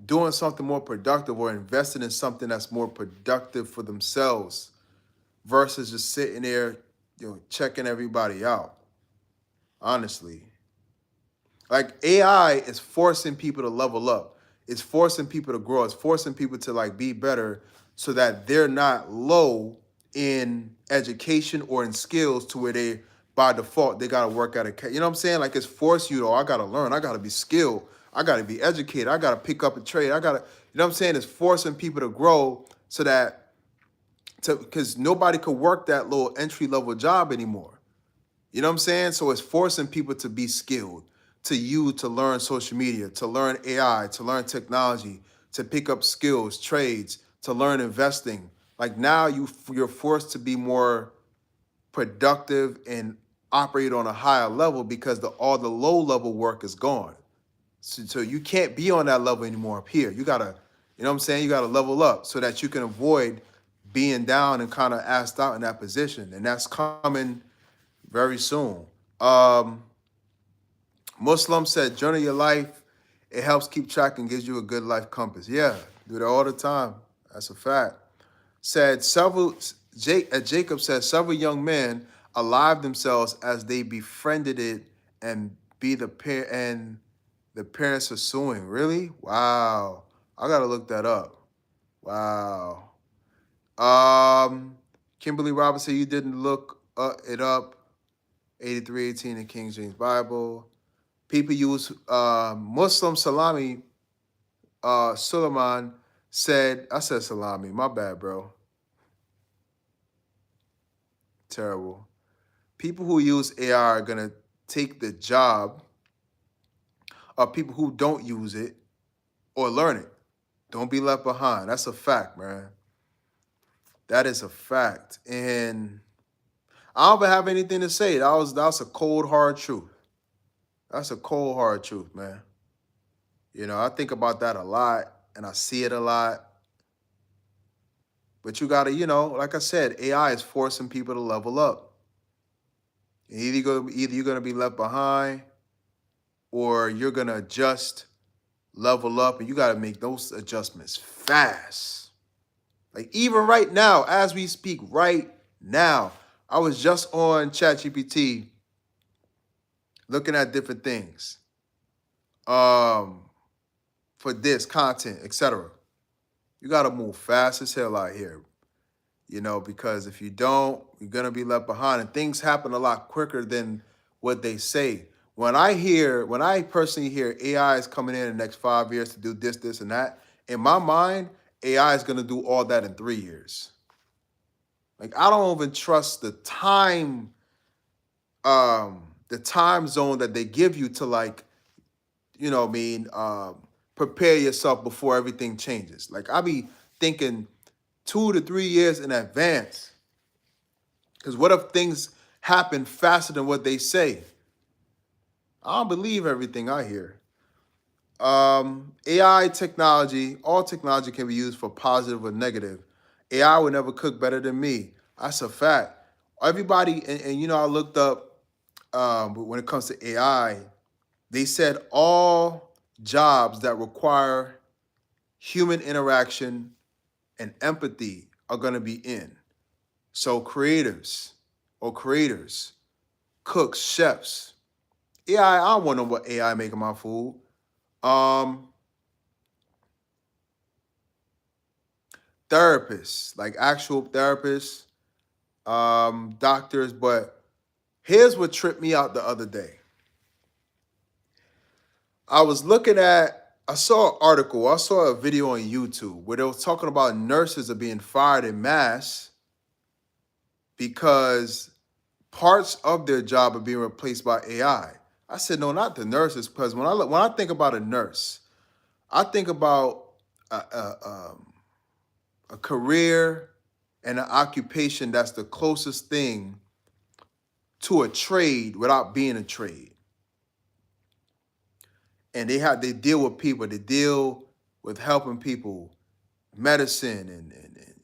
doing something more productive, or investing in something that's more productive for themselves, versus just sitting there, checking everybody out. Honestly. Like, AI is forcing people to level up. It's forcing people to grow. It's forcing people to like be better, so that they're not low in education or in skills to where they, by default, they gotta work at you know what I'm saying? Like, it's forced you to, I gotta learn, I gotta be skilled, I gotta be educated, I gotta pick up a trade, you know what I'm saying? It's forcing people to grow so that, because nobody could work that little entry level job anymore. You know what I'm saying? So it's forcing people to be skilled, to learn social media, to learn AI, to learn technology, to pick up skills, trades, to learn investing. Like, now you're forced to be more productive and operate on a higher level, because all the low level work is gone. So you can't be on that level anymore up here. You gotta, you know what I'm saying? You gotta level up so that you can avoid being down and kind of assed out in that position. And that's coming very soon. Muslim said, journal your life. It helps keep track and gives you a good life compass. Yeah, do that all the time. That's a fact. Said several. Jacob said several young men alive themselves as they befriended it and be the pair and the parents are suing. Really? Wow. I gotta look that up. Wow. Kimberly Robinson, you didn't look it up. 83:18 in King James Bible. People use Muslim salami. Suleiman said, I said salami. My bad, bro. Terrible. People who use AI are gonna take the job of people who don't use it or learn it. Don't be left behind. That's a fact, man. That is a fact. And I don't even have anything to say. That's a cold, hard truth. That's a cold, hard truth, man. You know, I think about that a lot and I see it a lot. But you gotta, you know, like I said, AI is forcing people to level up. Either you're gonna be left behind or you're gonna adjust, level up, and you gotta make those adjustments fast. Like even right now, as we speak, right now, I was just on ChatGPT looking at different things for this content, etc. You got to move fast as hell out here, you know, because if you don't, you're going to be left behind. And things happen a lot quicker than what they say. When I personally hear AI is coming in the next 5 years to do this, this, and that, in my mind, AI is going to do all that in 3 years. Like, I don't even trust the time zone that they give you to, like, you know what I mean, prepare yourself before everything changes. Like, I be thinking 2 to 3 years in advance. Because what if things happen faster than what they say? I don't believe everything I hear. AI technology, all technology can be used for positive or negative. AI would never cook better than me. That's a fact. Everybody, and you know, I looked up, but when it comes to AI, they said all jobs that require human interaction and empathy are going to be in. So creators, cooks, chefs. AI, I don't want to know what AI making my food. Therapists, like actual therapists, doctors. But here's what tripped me out the other day. I saw an article, I saw a video on YouTube where they was talking about nurses are being fired en masse because parts of their job are being replaced by AI. I said, no, not the nurses, because when I think about a nurse, I think about a career and an occupation that's the closest thing to a trade without being a trade. And they deal with people, they deal with helping people, medicine and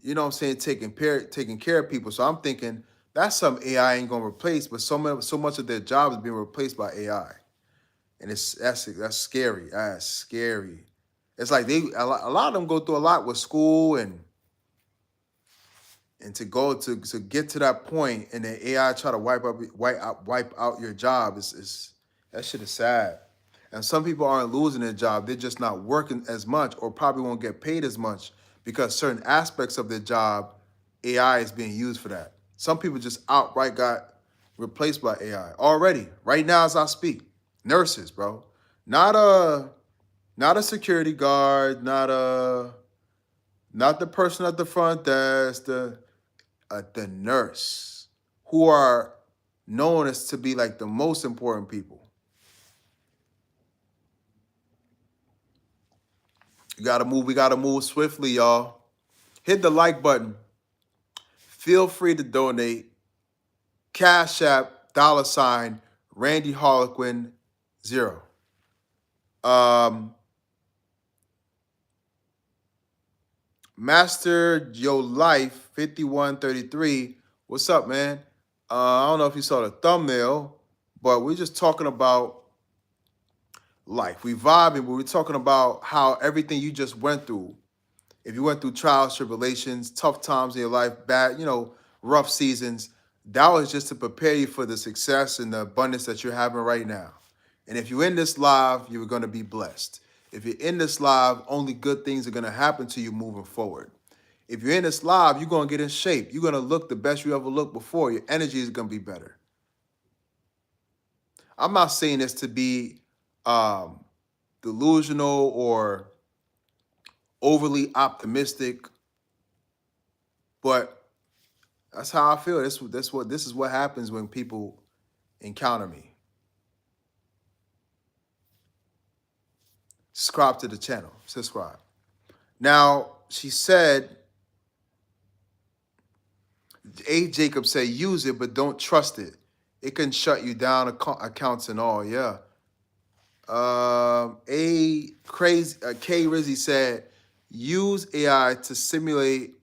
you know what I'm saying, taking care of people. So I'm thinking that's something AI ain't gonna replace, but so much of their job is being replaced by AI. And that's scary. That's scary. It's like a lot of them go through a lot with school and to go to get to that point and then AI try to wipe out your job is that shit is sad. And some people aren't losing their job, they're just not working as much or probably won't get paid as much because certain aspects of their job AI is being used for that. Some people just outright got replaced by AI already right now as I speak. Nurses, bro. Not a security guard, not the person at the front desk, the nurse, who are known as to be like the most important people. We gotta move swiftly, y'all. Hit the like button. Feel free to donate. Cash App, $ Randy Harlequin 0. Master Your Life 5133. What's up, man? I don't know if you saw the thumbnail, but we're just talking about life. We vibing, but we're talking about how everything you just went through If you went through trials, tribulations, tough times in your life, bad, rough seasons, that was just to prepare you for the success and the abundance that you're having right now. And if you're in this live, you're going to be blessed. If you're in this live, only good things are going to happen to you moving forward. If you're in this live, you're going to get in shape. You're going to look the best you ever looked before. Your energy is going to be better. I'm not saying this to be delusional or overly optimistic, but that's how I feel. This is what happens when people encounter me. Subscribe to the channel. Subscribe. Now, she said, A. Jacob said, use it, but don't trust it. It can shut you down, accounts and all. Yeah. K Rizzy said, use AI to simulate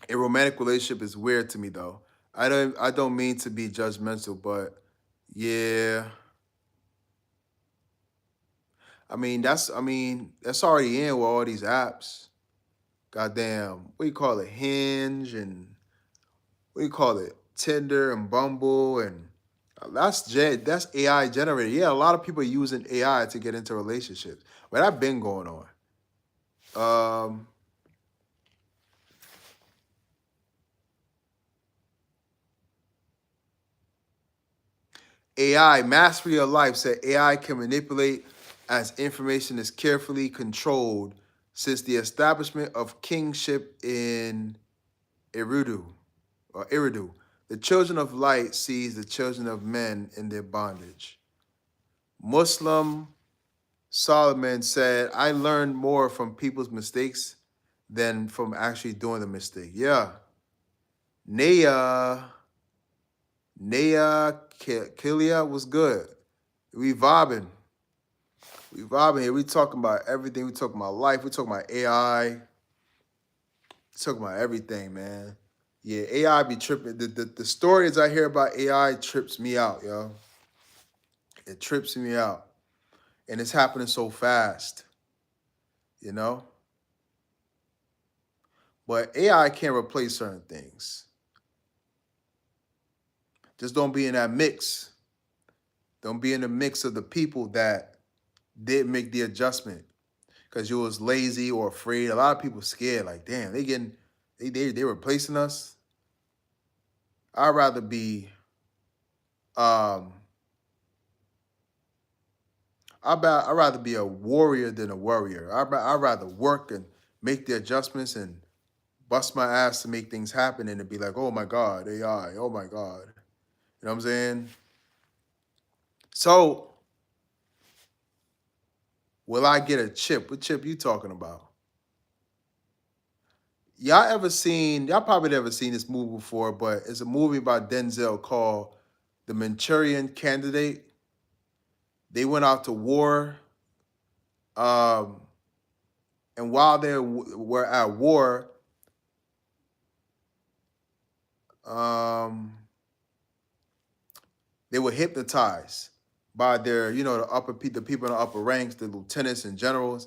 a romantic relationship is weird to me though. I don't mean to be judgmental, but yeah. That's already in with all these apps. Goddamn, what do you call it? Hinge and what do you call it? Tinder and Bumble and that's AI generated. Yeah, a lot of people are using AI to get into relationships, but that's been going on. AI Mastery of Life said AI can manipulate as information is carefully controlled since the establishment of kingship in Eridu. The children of light sees the children of men in their bondage. Muslim Solomon said, I learned more from people's mistakes than from actually doing the mistake. Yeah. Naya Kilia was good. We vibing. We vibing here. We talking about everything. We talking about life. We talking about AI. We talking about everything, man. Yeah, AI be tripping. The stories I hear about AI trips me out, yo. It trips me out. And it's happening so fast, you know? But AI can't replace certain things. Just don't be in that mix. Don't be in the mix of the people that did make the adjustment because you was lazy or afraid. A lot of people scared, like, damn, they replacing us. I'd rather be I'd rather be a warrior than a worrier. I'd rather work and make the adjustments and bust my ass to make things happen and to be like, oh my God, AI, oh my God. You know what I'm saying? So, will I get a chip? What chip you talking about? Y'all probably never seen this movie before, but it's a movie by Denzel called The Manchurian Candidate. They went out to war. And while they were at war, they were hypnotized by their, the people in the upper ranks, the lieutenants and generals.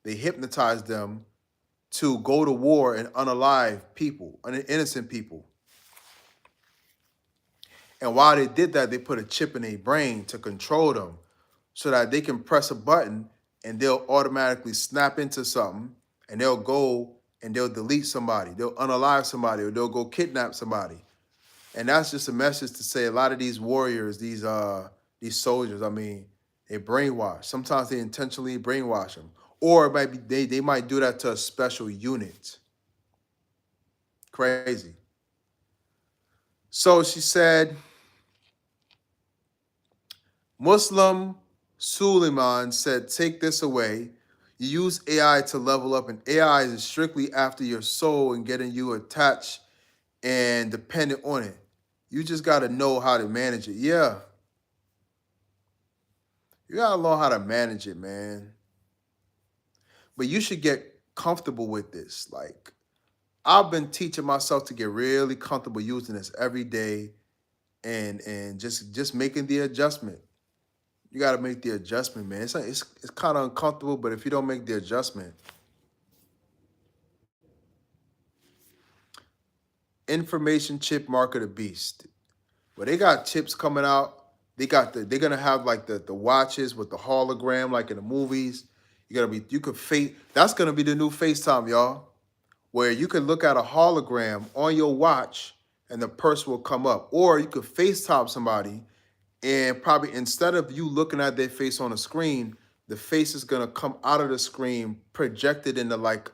They hypnotized them to go to war and unalive people, innocent people. And while they did that, they put a chip in their brain to control them so that they can press a button and they'll automatically snap into something and they'll go and they'll delete somebody, they'll unalive somebody, or they'll go kidnap somebody. And that's just a message to say a lot of these warriors, these soldiers, they brainwash. Sometimes they intentionally brainwash them. Or it might be they might do that to a special unit. Crazy. So she said, Muslim Suleiman said, take this away. You use AI to level up, and AI is strictly after your soul and getting you attached and dependent on it. You just got to know how to manage it. Yeah. You got to learn how to manage it, man. But you should get comfortable with this. Like, I've been teaching myself to get really comfortable using this every day and just making the adjustment. You got to make the adjustment, man. It's kind of uncomfortable, but if you don't make the adjustment, information chip mark of the beast. But they got chips coming out. They're gonna have like the watches with the hologram like in the movies. You could face that's gonna be the new FaceTime, y'all. Where you can look at a hologram on your watch and the person will come up. Or you could FaceTime somebody and probably instead of you looking at their face on a screen, the face is gonna come out of the screen projected into like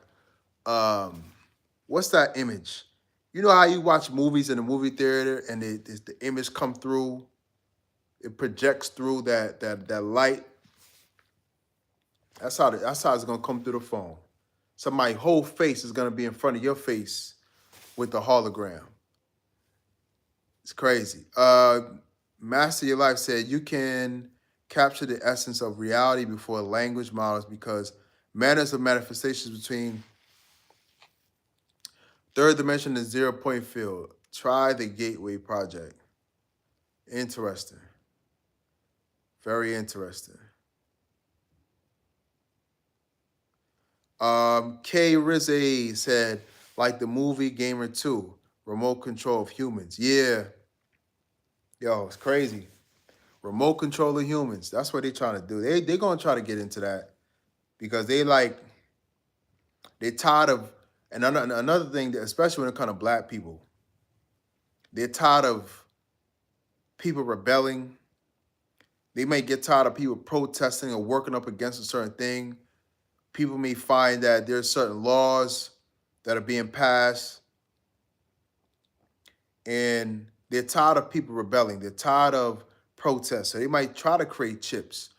what's that image? You know how you watch movies in the movie theater and the image come through, it projects through that light. That's how it's gonna come through the phone. So my whole face is gonna be in front of your face with the hologram. It's crazy. Master Your Life said you can capture the essence of reality before language models because manners of manifestations between third dimension and 0 point field. Try the Gateway Project. Interesting. Very interesting. K Rizze said, like the movie Gamer 2, remote control of humans. Yeah. Yo, it's crazy. Remote control of humans. That's what they're trying to do. They're going to try to get into that because they're tired of, and another thing, especially when it comes to black people, they're tired of people rebelling. They may get tired of people protesting or working up against a certain thing. People may find that there's certain laws that are being passed and they're tired of people rebelling. They're tired of protests. So they might try to create chips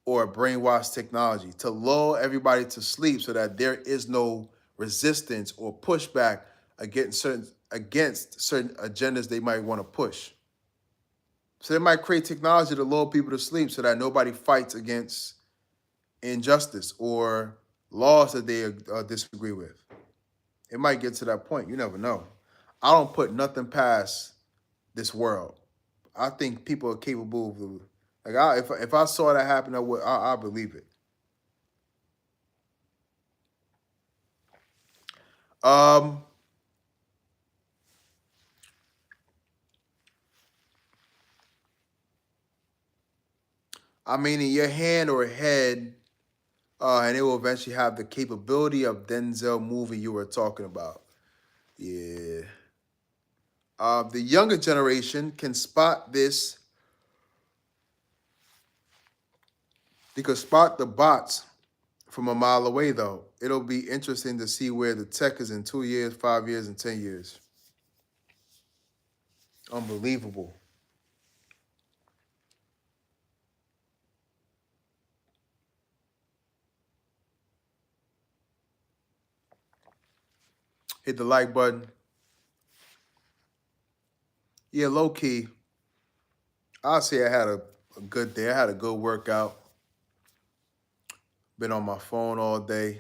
or brainwash technology to lull everybody to sleep so that there is no resistance or pushback against certain agendas they might want to push. So they might create technology to lull people to sleep so that nobody fights against injustice or laws that they disagree with. It might get to that point. You never know. I don't put nothing past this world. I think people are capable of, like, if I saw that happen, I believe it. I mean, in your hand or head, and it will eventually have the capability of Denzel movie you were talking about. Yeah. The younger generation can spot this. They could spot the bots from a mile away, though. It'll be interesting to see where the tech is in 2 years, 5 years, and 10 years. Unbelievable. Hit the like button. Yeah, low key. I'll say I had a good day. I had a good workout. Been on my phone all day.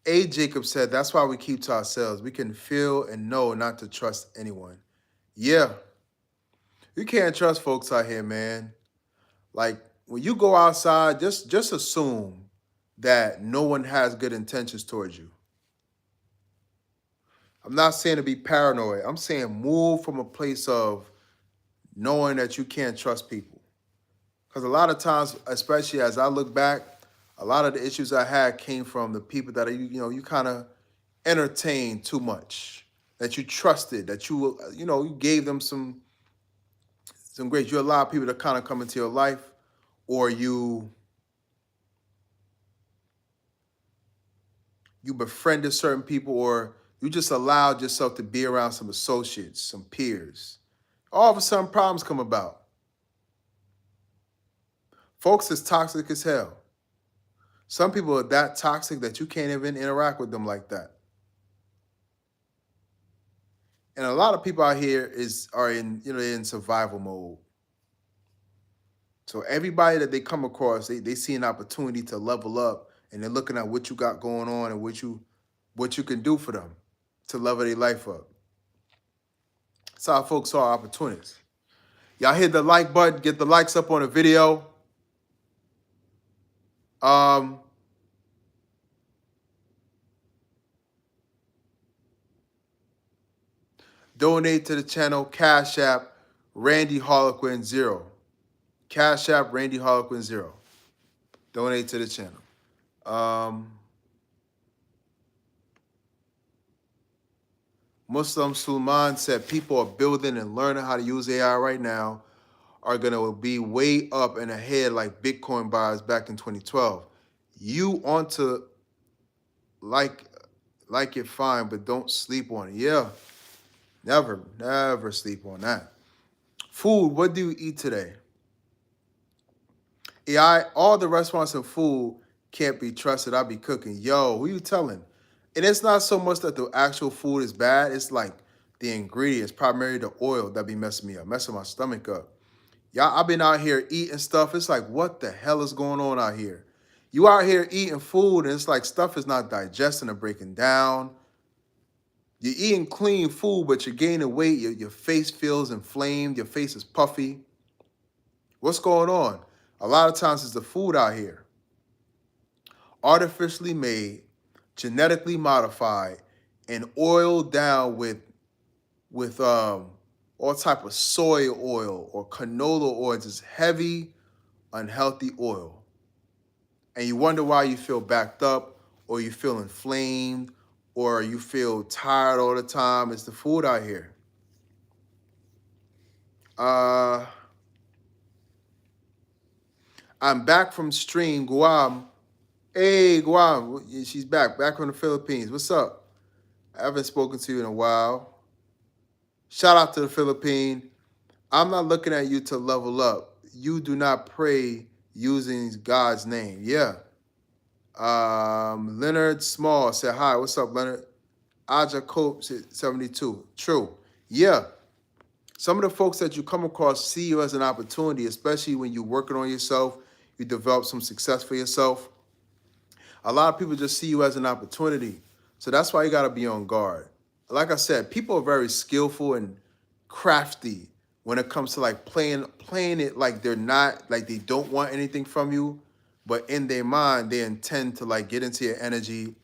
A. Jacob said, that's why we keep to ourselves. We can feel and know not to trust anyone. Yeah. You can't trust folks out here, man. Like, when you go outside, just assume that no one has good intentions towards you. I'm not saying to be paranoid. I'm saying move from a place of knowing that you can't trust people. Because a lot of times, especially as I look back, a lot of the issues I had came from the people that you kind of entertained too much, that you trusted, that you gave them some grace. You allow people to kind of come into your life, or you befriended certain people, or you just allowed yourself to be around some associates, some peers. All of a sudden, problems come about. Folks is toxic as hell. Some people are that toxic that you can't even interact with them like that. And a lot of people out here are in survival mode. So everybody that they come across, they see an opportunity to level up, and they're looking at what you got going on and what you can do for them to level their life up. That's how folks saw opportunities. Y'all hit the like button, get the likes up on the video. Donate to the channel, Cash App, Randy Harlequin 0. Cash App, Randy Harlequin 0. Donate to the channel. Muslim Suleiman said people are building and learning how to use AI right now are going to be way up and ahead like Bitcoin buyers back in 2012. You want to like it fine, but don't sleep on it. Yeah, never sleep on that. Food, what do you eat today? Yeah, all the restaurants and food can't be trusted. I be cooking. Yo, who you telling? And it's not so much that the actual food is bad. It's like the ingredients, primarily the oil, that be messing me up, messing my stomach up. Y'all, I've been out here eating stuff. It's like, what the hell is going on out here? You out here eating food, and it's like stuff is not digesting or breaking down. You're eating clean food, but you're gaining weight. Your face feels inflamed. Your face is puffy. What's going on? A lot of times it's the food out here. Artificially made, genetically modified, and oiled down with all type of soy oil or canola oil. It's heavy, unhealthy oil. And you wonder why you feel backed up, or you feel inflamed, or you feel tired all the time. It's the food out here. I'm back from stream, Guam. Hey, Guam, she's back from the Philippines. What's up? I haven't spoken to you in a while. Shout out to the Philippines. I'm not looking at you to level up. You do not pray using God's name. Yeah. Leonard Small said, hi, what's up, Leonard? Aja Cope said 72. True. Yeah. Some of the folks that you come across see you as an opportunity, especially when you're working on yourself, you develop some success for yourself. A lot of people just see you as an opportunity. So that's why you got to be on guard. Like I said, people are very skillful and crafty when it comes to like playing it like they're not, like they don't want anything from you, but in their mind, they intend to like get into your energy,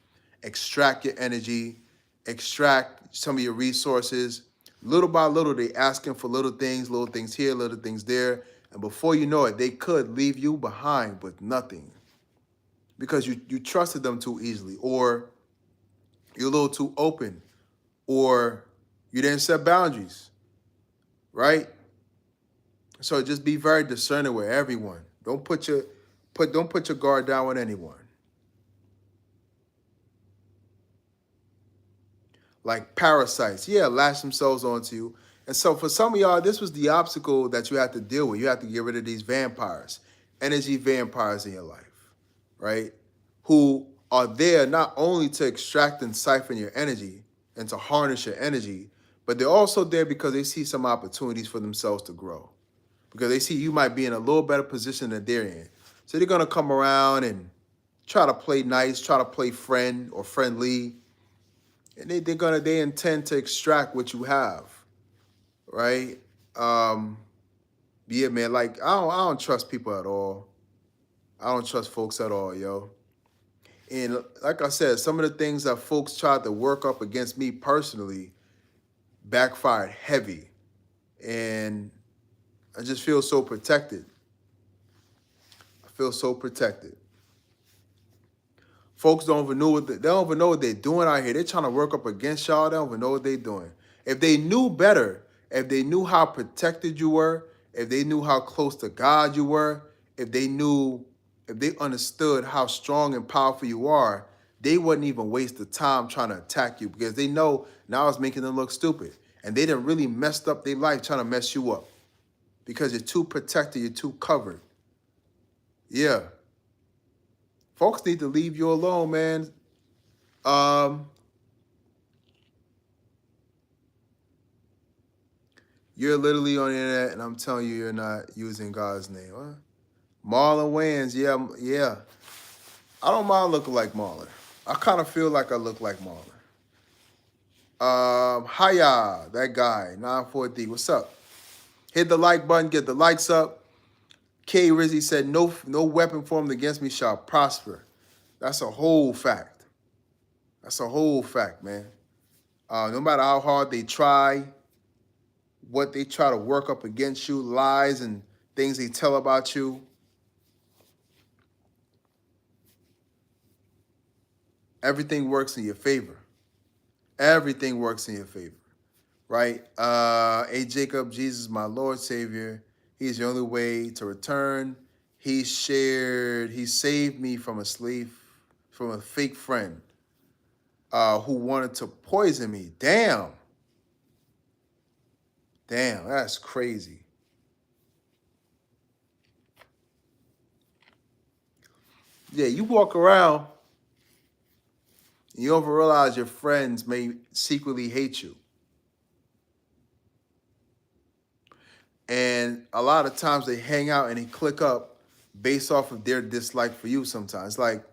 extract your energy, extract some of your resources. Little by little, they asking for little things here, little things there. And before you know it, they could leave you behind with nothing because you trusted them too easily, or you're a little too open, or you didn't set boundaries, right? So just be very discerning with everyone. Don't put your guard down with anyone. Like parasites, yeah, lash themselves onto you. And so for some of y'all, this was the obstacle that you have to deal with. You have to get rid of these vampires, energy vampires in your life, right? Who are there not only to extract and siphon your energy and to harness your energy, but they're also there because they see some opportunities for themselves to grow. Because they see you might be in a little better position than they're in. So they're gonna come around and try to play nice, try to play friend or friendly. And they intend to extract what you have, right? Yeah, man. Like I don't trust people at all. I don't trust folks at all, yo. And like I said, some of the things that folks tried to work up against me personally backfired heavy, and I just feel so protected. I feel so protected. Folks don't even know what they're doing out here. They're trying to work up against y'all. They don't even know what they're doing. If they knew better, if they knew how protected you were, if they knew how close to God you were, if they understood how strong and powerful you are, they wouldn't even waste the time trying to attack you because they know now it's making them look stupid. And they done really messed up their life trying to mess you up because you're too protected, you're too covered. Yeah. Folks need to leave you alone, man. You're literally on the internet, and I'm telling you, you're not using God's name. Huh? Marlon Wayans, yeah. I don't mind looking like Marlon. I kind of feel like I look like Marlon. Hiya, that guy, 943. What's up? Hit the like button, get the likes up. K. Rizzy said, no weapon formed against me shall prosper. That's a whole fact. That's a whole fact, man. No matter how hard they try, what they try to work up against you, lies and things they tell about you, everything works in your favor. Everything works in your favor, right? Hey, Jacob, Jesus, my Lord, Savior. He's the only way to return. He saved me from from a fake friend who wanted to poison me. Damn, that's crazy. Yeah, you walk around, you don't even realize your friends may secretly hate you. And a lot of times they hang out and they click up based off of their dislike for you sometimes. Like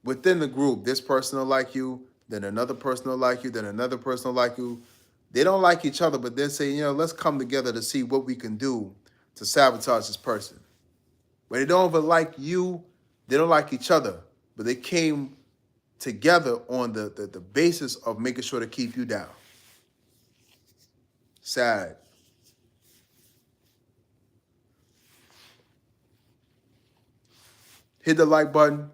within the group, this person will like you, then another person will like you, then another person will like you. They don't like each other, but they're saying, let's come together to see what we can do to sabotage this person. But they don't even like you, they don't like each other, but they came together on the basis of making sure to keep you down. Sad. Hit the like button.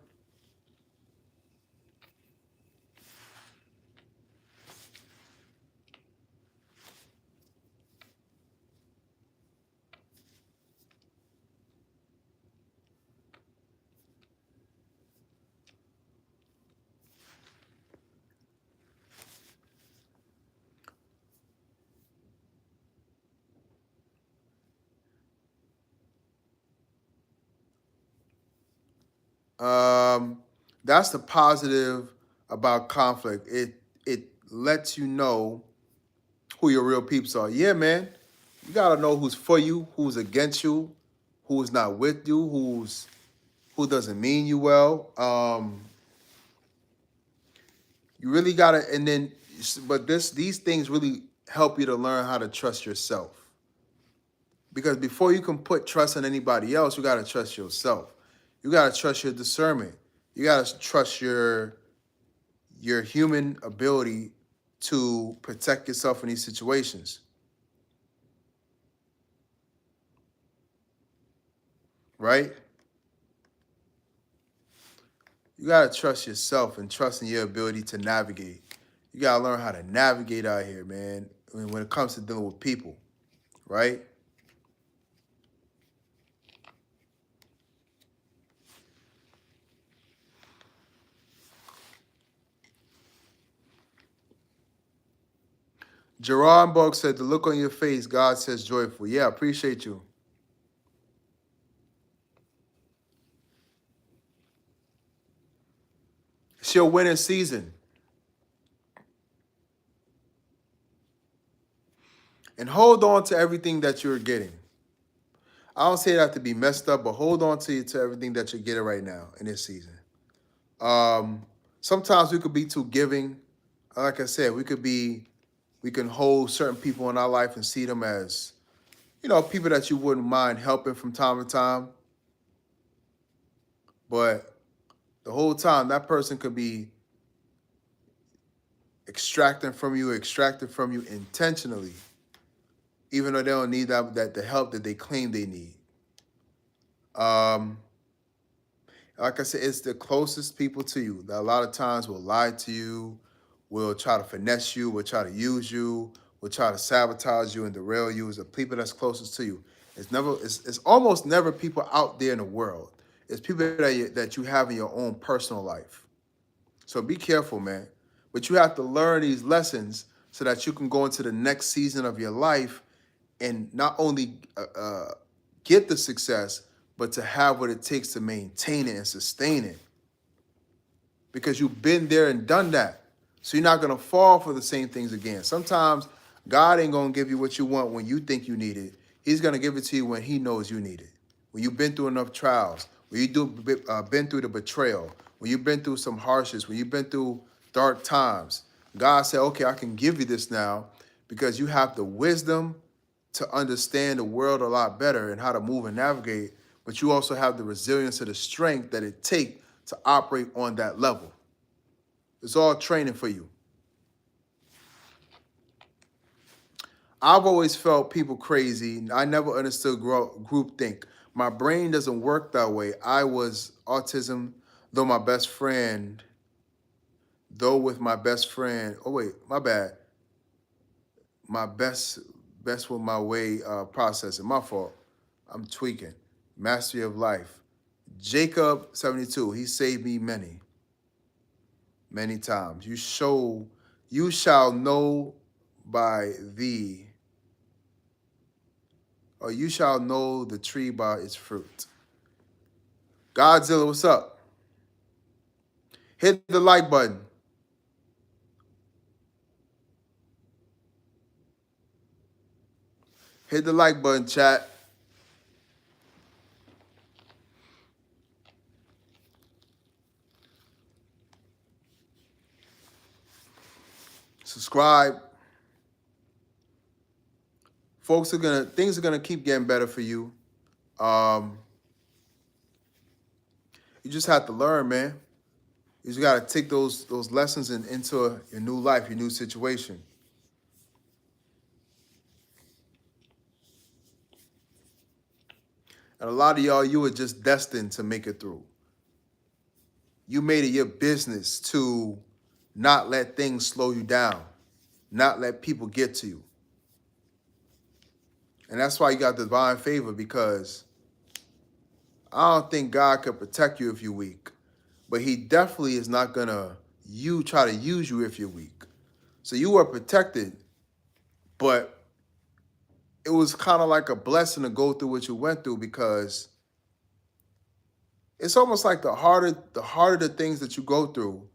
That's the positive about conflict. It lets you know who your real peeps are. Yeah, man. You gotta know who's for you, who's against you, who's not with you, who doesn't mean you well. You really gotta, and then, but these things really help you to learn how to trust yourself. Because before you can put trust on anybody else, you gotta trust yourself. You gotta trust your discernment. You gotta trust your human ability to protect yourself in these situations. Right? You gotta trust yourself and trust in your ability to navigate. You gotta learn how to navigate out here, man, when it comes to dealing with people, right? Jerron Borg said, the look on your face, God says joyful. Yeah, appreciate you. It's your winning season. And hold on to everything that you're getting. I don't say that to be messed up, but hold on to everything that you're getting right now in this season. Sometimes we could be too giving. Like I said, we can hold certain people in our life and see them as, people that you wouldn't mind helping from time to time. But the whole time, that person could be extracting from you intentionally, even though they don't need that the help that they claim they need. Like I said, it's the closest people to you that a lot of times will lie to you, will try to finesse you, will try to use you, will try to sabotage you and derail you. It's the people that's closest to you. It's almost never people out there in the world. It's people that you have in your own personal life. So be careful, man. But you have to learn these lessons so that you can go into the next season of your life and not only get the success, but to have what it takes to maintain it and sustain it. Because you've been there and done that. So you're not going to fall for the same things again. Sometimes God ain't going to give you what you want when you think you need it. He's going to give it to you when he knows you need it. When you've been through enough trials, when you've been through the betrayal, when you've been through some harshness, when you've been through dark times, God said, okay, I can give you this now because you have the wisdom to understand the world a lot better and how to move and navigate, but you also have the resilience and the strength that it takes to operate on that level. It's all training for you. I've always felt people crazy. I never understood groupthink. My brain doesn't work that way. I was autism, though my best friend, though with my best friend. Oh wait, my bad. My best with my way processing. My fault. I'm tweaking. Mastery of life. Jacob 72. He saved me many times. You shall know by thee, or you shall know the tree by its fruit. Godzilla, what's up? Hit the like button. Hit the like button, chat. Subscribe. Folks things are gonna keep getting better for you. You just have to learn, man. You just gotta take those lessons into your new life, your new situation. And a lot of y'all, you were just destined to make it through. You made it your business to not let things slow you down, not let people get to you. And that's why you got divine favor, because I don't think God could protect you if you're weak, but he definitely is not gonna try to use you if you're weak. So you were protected, but it was kind of like a blessing to go through what you went through, because it's almost like the harder the things that you go through,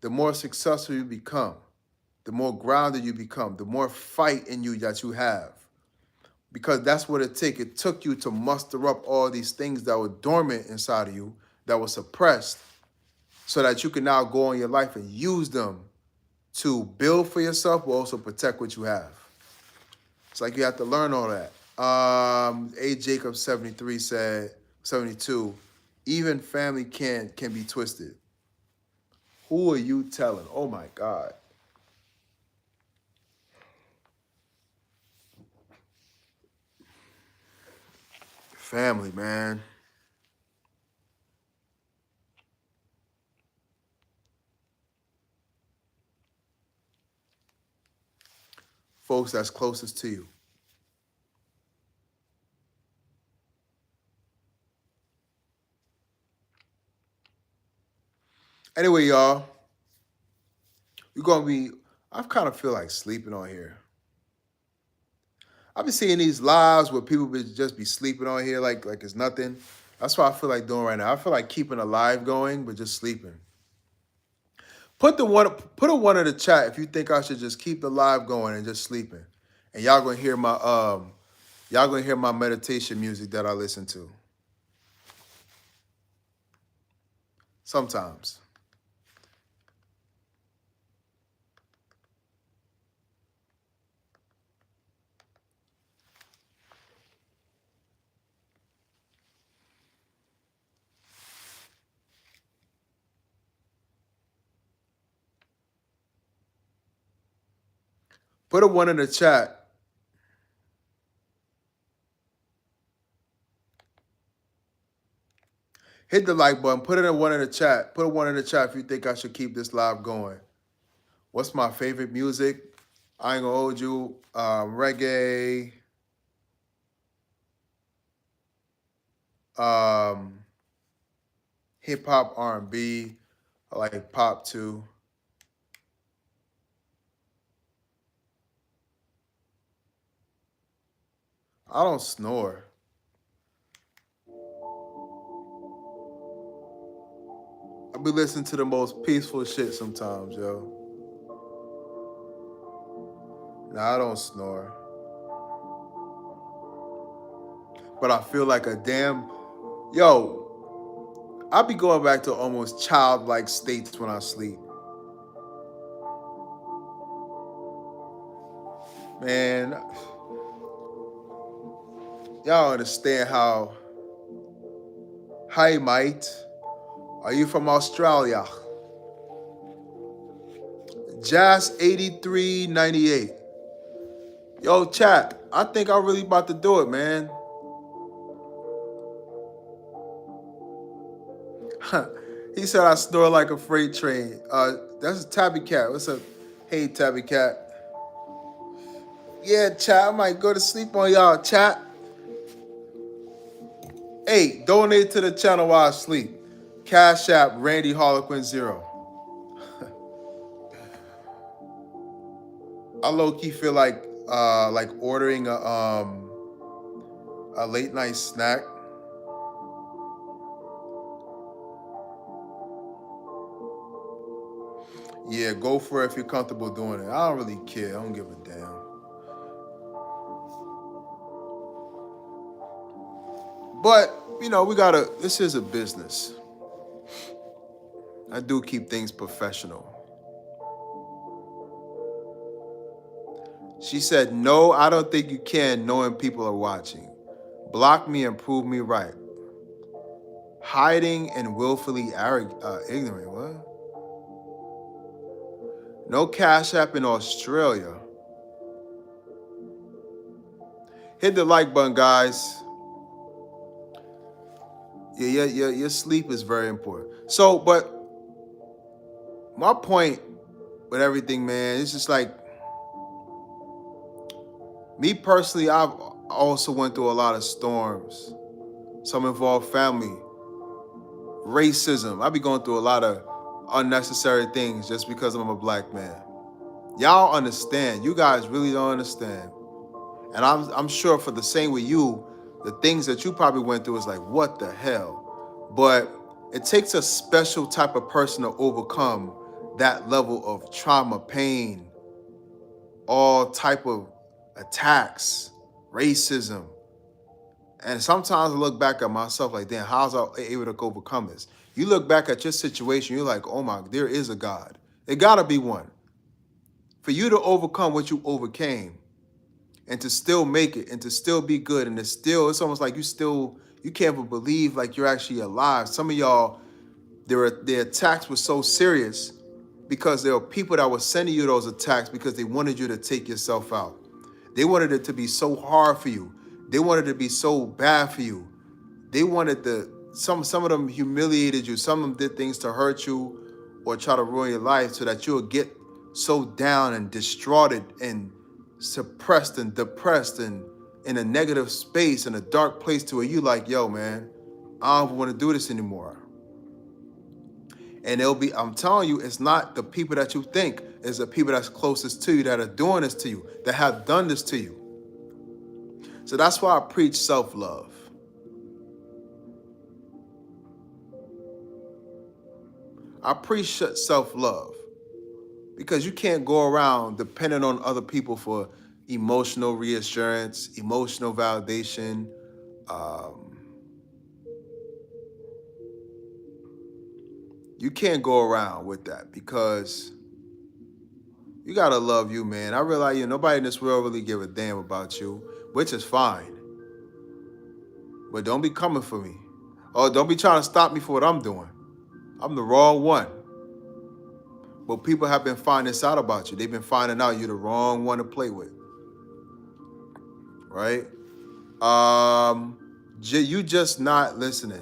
the more successful you become, the more grounded you become, the more fight in you that you have. Because that's what it took. It took you to muster up all these things that were dormant inside of you, that were suppressed, so that you can now go on your life and use them to build for yourself, but also protect what you have. It's like you have to learn all that. A Jacob 73 said, 72, even family can be twisted. Who are you telling? Oh my God. Family, man. Folks that's closest to you. Anyway, y'all, I kind of feel like sleeping on here. I've been seeing these lives where people just be sleeping on here like it's nothing. That's what I feel like doing right now. I feel like keeping a live going, but just sleeping. Put a one in the chat if you think I should just keep the live going and just sleeping. And y'all gonna hear my meditation music that I listen to. Sometimes. Put a one in the chat. Hit the like button. Put a one in the chat. Put a one in the chat if you think I should keep this live going. What's my favorite music? I ain't gonna hold you. Reggae. Hip hop, R&B. I like pop too. I don't snore. I be listening to the most peaceful shit sometimes, yo. Nah, I don't snore. But I feel like a damn... Yo, I be going back to almost childlike states when I sleep. Man, Y'all understand how, hi mate, are you from Australia? Jazz 8398. Yo, chat, I think I'm really about to do it, man. He said I snore like a freight train. That's a Tabby Cat. What's up? Hey, Tabby Cat. Yeah, chat, I might go to sleep on y'all, chat. Hey, donate to the channel while I sleep. Cash App, Randy Harlequin 0. I low-key feel like ordering a late night snack. Yeah, go for it if you're comfortable doing it. I don't really care. I don't give a damn. But, you know, this is a business. I do keep things professional. She said, no, I don't think you can, knowing people are watching. Block me and prove me right. Hiding and willfully ignorant. What? No Cash App in Australia. Hit the like button, guys. Yeah, your sleep is very important. So, but my point with everything, man, it's just like, me personally, I've also went through a lot of storms. Some involve family, racism. I be going through a lot of unnecessary things just because I'm a black man. Y'all understand. You guys really don't understand. And I'm sure for the same with you, the things that you probably went through is like, what the hell? But it takes a special type of person to overcome that level of trauma, pain, all type of attacks, racism. And sometimes I look back at myself like, damn, how's I able to overcome this? You look back at your situation, you're like, oh my, there is a God. There gotta be one. For you to overcome what you overcame and to still make it and to still be good and it's almost like you can't even believe like you're actually alive. Some of y'all, their attacks were so serious because there were people that were sending you those attacks because they wanted you to take yourself out. They wanted it to be so hard for you. They wanted it to be so bad for you. They wanted some of them humiliated you. Some of them did things to hurt you or try to ruin your life so that you'll get so down and distraught and suppressed and depressed and in a negative space, in a dark place to where you like, yo, man, I don't want to do this anymore. And I'm telling you, it's not the people that you think, it's the people that's closest to you that are doing this to you, that have done this to you. So that's why I preach self-love. I preach self-love because you can't go around depending on other people for emotional reassurance, emotional validation. You can't go around with that because you gotta love you, man. I realize nobody in this world really give a damn about you, which is fine. But don't be coming for me. Oh, don't be trying to stop me for what I'm doing. I'm the wrong one. But people have been finding this out about you. They've been finding out you're the wrong one to play with. Right? You just not listening.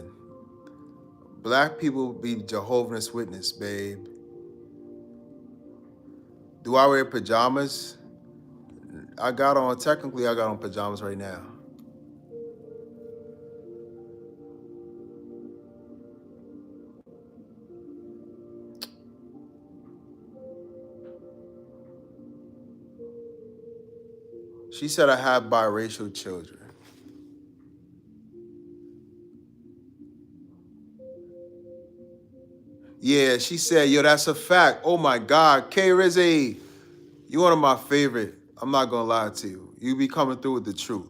Black people be Jehovah's Witness, babe. Do I wear pajamas? Technically I got on pajamas right now. She said I have biracial children. Yeah, she said, yo, that's a fact. Oh my God, K Rizzy, you one of my favorite. I'm not gonna lie to you. You be coming through with the truth.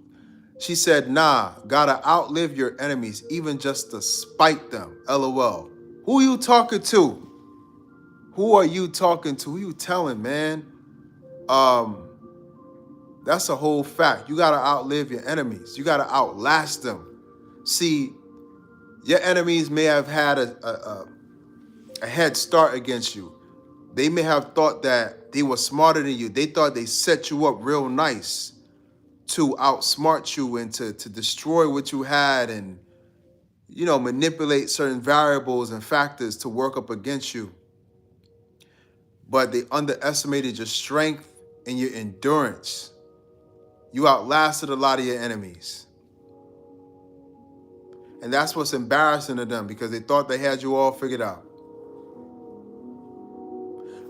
She said, nah, gotta outlive your enemies, even just to spite them. LOL. Who you talking to? Who are you talking to? Who you telling, man? That That's a whole fact. You got to outlive your enemies. You got to outlast them. See, your enemies may have had a head start against you. They may have thought that they were smarter than you. They thought they set you up real nice to outsmart you and to destroy what you had and, manipulate certain variables and factors to work up against you. But they underestimated your strength and your endurance. You outlasted a lot of your enemies. And that's what's embarrassing to them, because they thought they had you all figured out.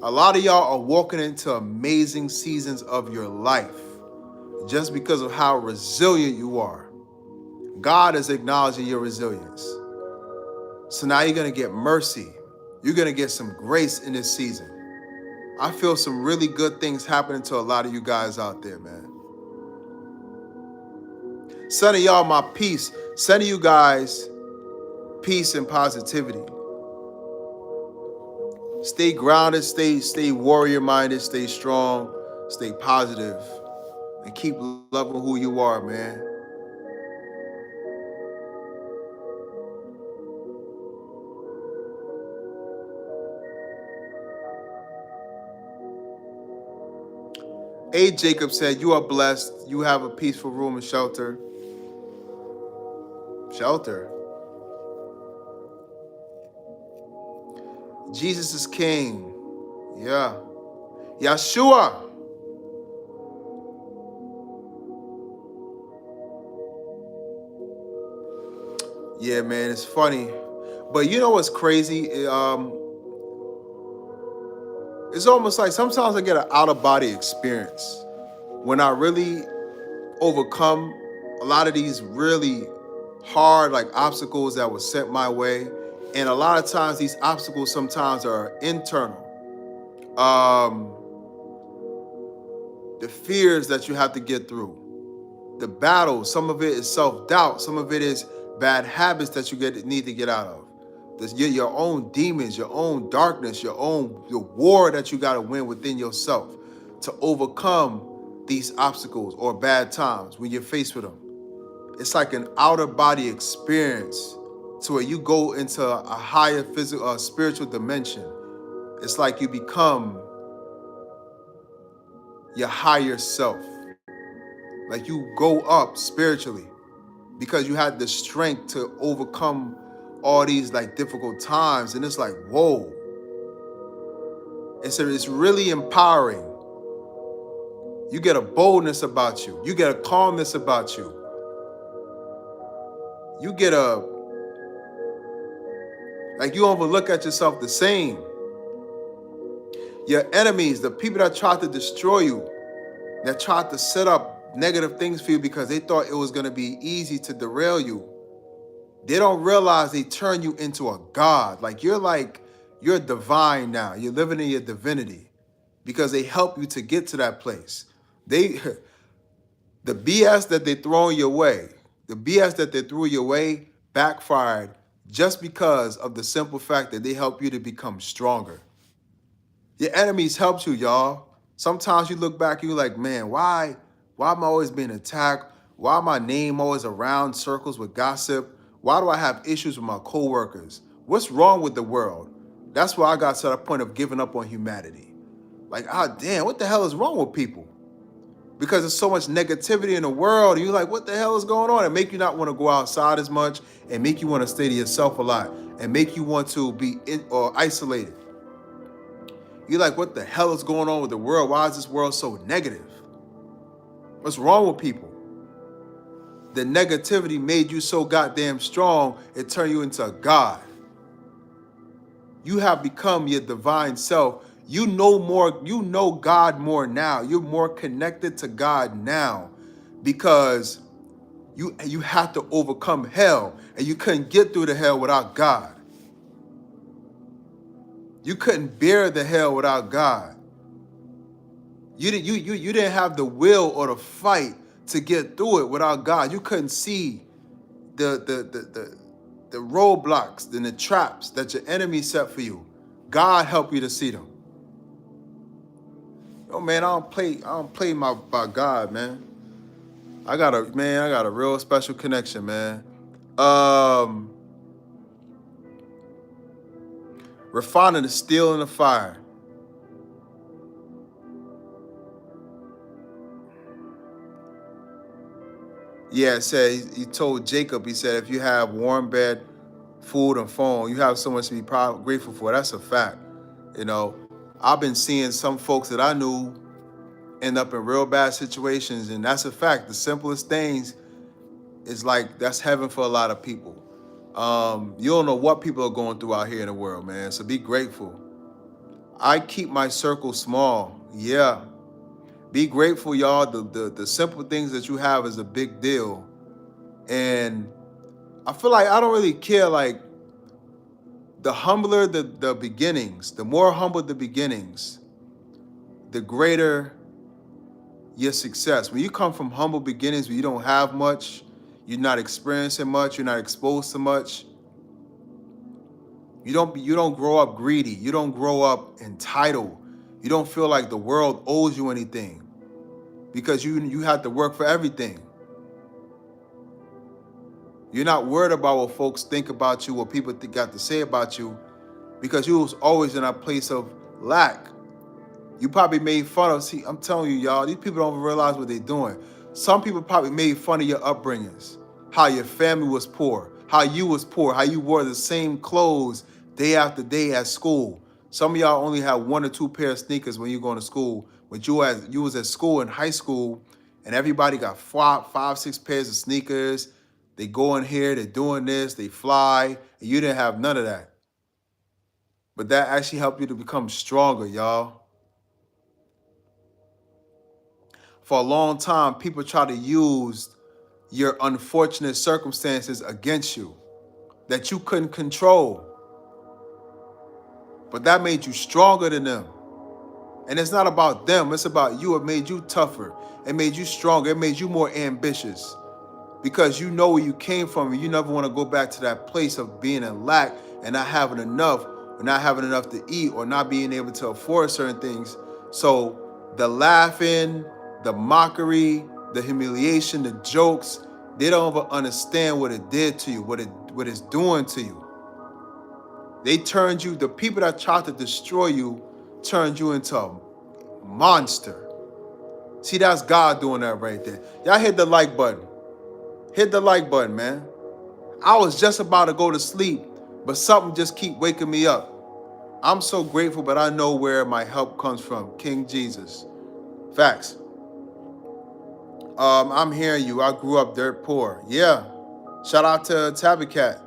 A lot of y'all are walking into amazing seasons of your life just because of how resilient you are. God is acknowledging your resilience. So now you're going to get mercy. You're going to get some grace in this season. I feel some really good things happening to a lot of you guys out there, man. Sending y'all my peace. Sending you guys peace and positivity. Stay grounded, stay warrior-minded, stay strong, stay positive, and keep loving who you are, man. A. Jacob said, you are blessed. You have a peaceful room and shelter. Shelter? Jesus is King. Yeah. Yeshua. Yeah, man, it's funny. But you know what's crazy? It's almost like sometimes I get an out-of-body experience when I really overcome a lot of these really hard obstacles that were sent my way. And a lot of times these obstacles sometimes are internal. The fears that you have to get through, the battles, some of it is self-doubt, some of it is bad habits that you need to get out of. Your own demons, your own darkness, your war that you got to win within yourself to overcome these obstacles or bad times when you're faced with them. It's like an outer body experience to where you go into a higher physical, spiritual dimension. It's like you become your higher self. Like you go up spiritually because you had the strength to overcome all these difficult times. And it's like, whoa. It's really empowering. You get a boldness about you. You get a calmness about you. You get you don't even look at yourself the same. Your enemies, the people that tried to destroy you, that tried to set up negative things for you because they thought it was going to be easy to derail you, they don't realize they turn you into a god. You're divine now. You're living in your divinity because they help you to get to that place. The BS that they throw your way, the BS that they threw your way backfired just because of the simple fact that they help you to become stronger. Your enemies helped you, y'all. Sometimes you look back and you're like, man, why am I always being attacked? Why my name always around circles with gossip? Why do I have issues with my coworkers? What's wrong with the world? That's why I got to the point of giving up on humanity. Damn, what the hell is wrong with people? Because there's so much negativity in the world. And you're like, what the hell is going on? And make you not want to go outside as much and make you want to stay to yourself a lot and make you want to be isolated. You're like, what the hell is going on with the world? Why is this world so negative? What's wrong with people? The negativity made you so goddamn strong, it turned you into a god. You have become your divine self. You know God more now. You're more connected to God now because you have to overcome hell, and you couldn't get through the hell without God. You couldn't bear the hell without God. You didn't have the will or the fight to get through it without God. You couldn't see the roadblocks and the traps that your enemy set for you. God helped you to see them. Oh man, I don't play by God, man. I got a real special connection, man. Refining the steel in the fire. Yeah, it said he told Jacob, he said, if you have warm bed, food, and phone, you have so much to be grateful for. That's a fact. You know, I've been seeing some folks that I knew end up in real bad situations, and that's a fact. The simplest things is like that's heaven for a lot of people. You don't know what people are going through out here in the world, man. So be grateful. I keep my circle small. Yeah. Be grateful, y'all. The simple things that you have is a big deal. And I feel like I don't really care. Like the humbler the beginnings, the more humble the beginnings, the greater your success. When you come from humble beginnings where you don't have much, you're not experiencing much, you're not exposed to much, you don't grow up greedy, you don't grow up entitled, you don't feel like the world owes you anything because you have to work for everything. You're not worried about what folks think about you, what people got to say about you, because you was always in a place of lack. You probably made fun of, see, I'm telling you, y'all, these people don't realize what they're doing. Some people probably made fun of your upbringings, how your family was poor, how you was poor, how you wore the same clothes day after day at school. Some of y'all only had 1 or 2 pair of sneakers when you going to school. When you was at school in high school, and everybody got 5, 6 pairs of sneakers. They go in here, they're doing this, they fly, and you didn't have none of that. But that actually helped you to become stronger, y'all. For a long time, people try to use your unfortunate circumstances against you that you couldn't control. But that made you stronger than them. And it's not about them, it's about you. It made you tougher. It made you stronger. It made you more ambitious. Because you know where you came from and you never want to go back to that place of being in lack and not having enough, or not having enough to eat, or not being able to afford certain things. So the laughing, the mockery, the humiliation, the jokes, they don't ever understand what it did to you, what it's doing to you. They turned you, the people that tried to destroy you turned you into a monster. See, that's God doing that right there. Y'all hit the like button. Hit the like button, man. I was just about to go to sleep, but something just keep waking me up. I'm so grateful, but I know where my help comes from. King Jesus. Facts. I'm hearing you. I grew up dirt poor. Yeah. Shout out to Tabby Cat.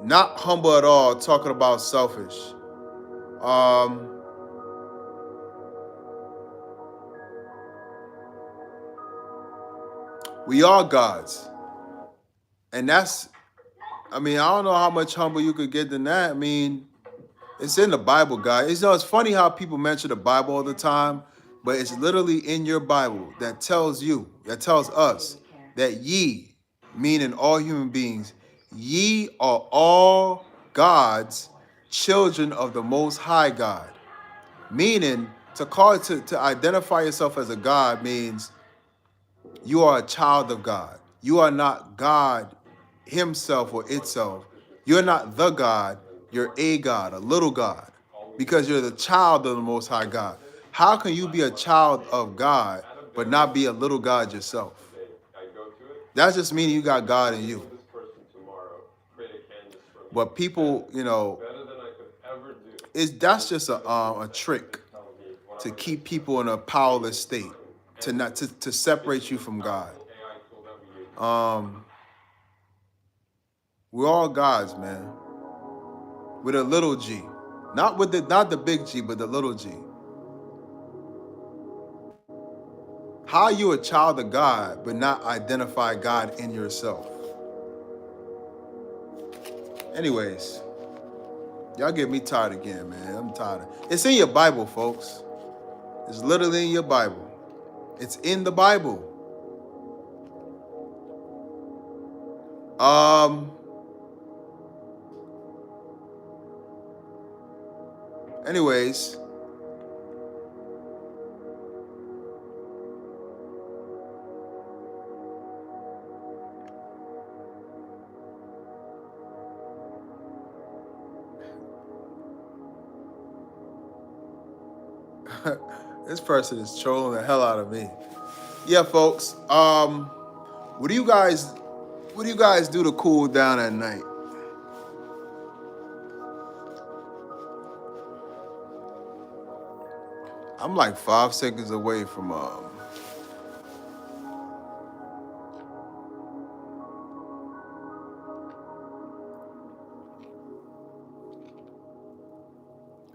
Not humble at all, talking about selfish. We are gods. And that's, I mean, I don't know how much humble you could get than that. I mean, it's in the Bible, guys. It's funny how people mention the Bible all the time, but it's literally in your Bible that tells us that ye, meaning all human beings, ye are all God's children of the Most High God. Meaning, to identify yourself as a God means you are a child of God. You are not God himself or itself. You're not the God. You're a God, a little God, because you're the child of the Most High God. How can you be a child of God but not be a little God yourself? That's just meaning you got God in you. But people, that's just a trick to keep people in a powerless state, to separate you from God. We're all gods, man. With a little G. Not the big G, but the little G. How are you a child of God, but not identify God in yourself? Anyways, y'all get me tired again, man. I'm tired. It's in your Bible, folks. It's literally in your Bible. It's in the Bible. Anyways, This person is trolling the hell out of me. Yeah, folks. What do you guys do to cool down at night? I'm like 5 seconds away from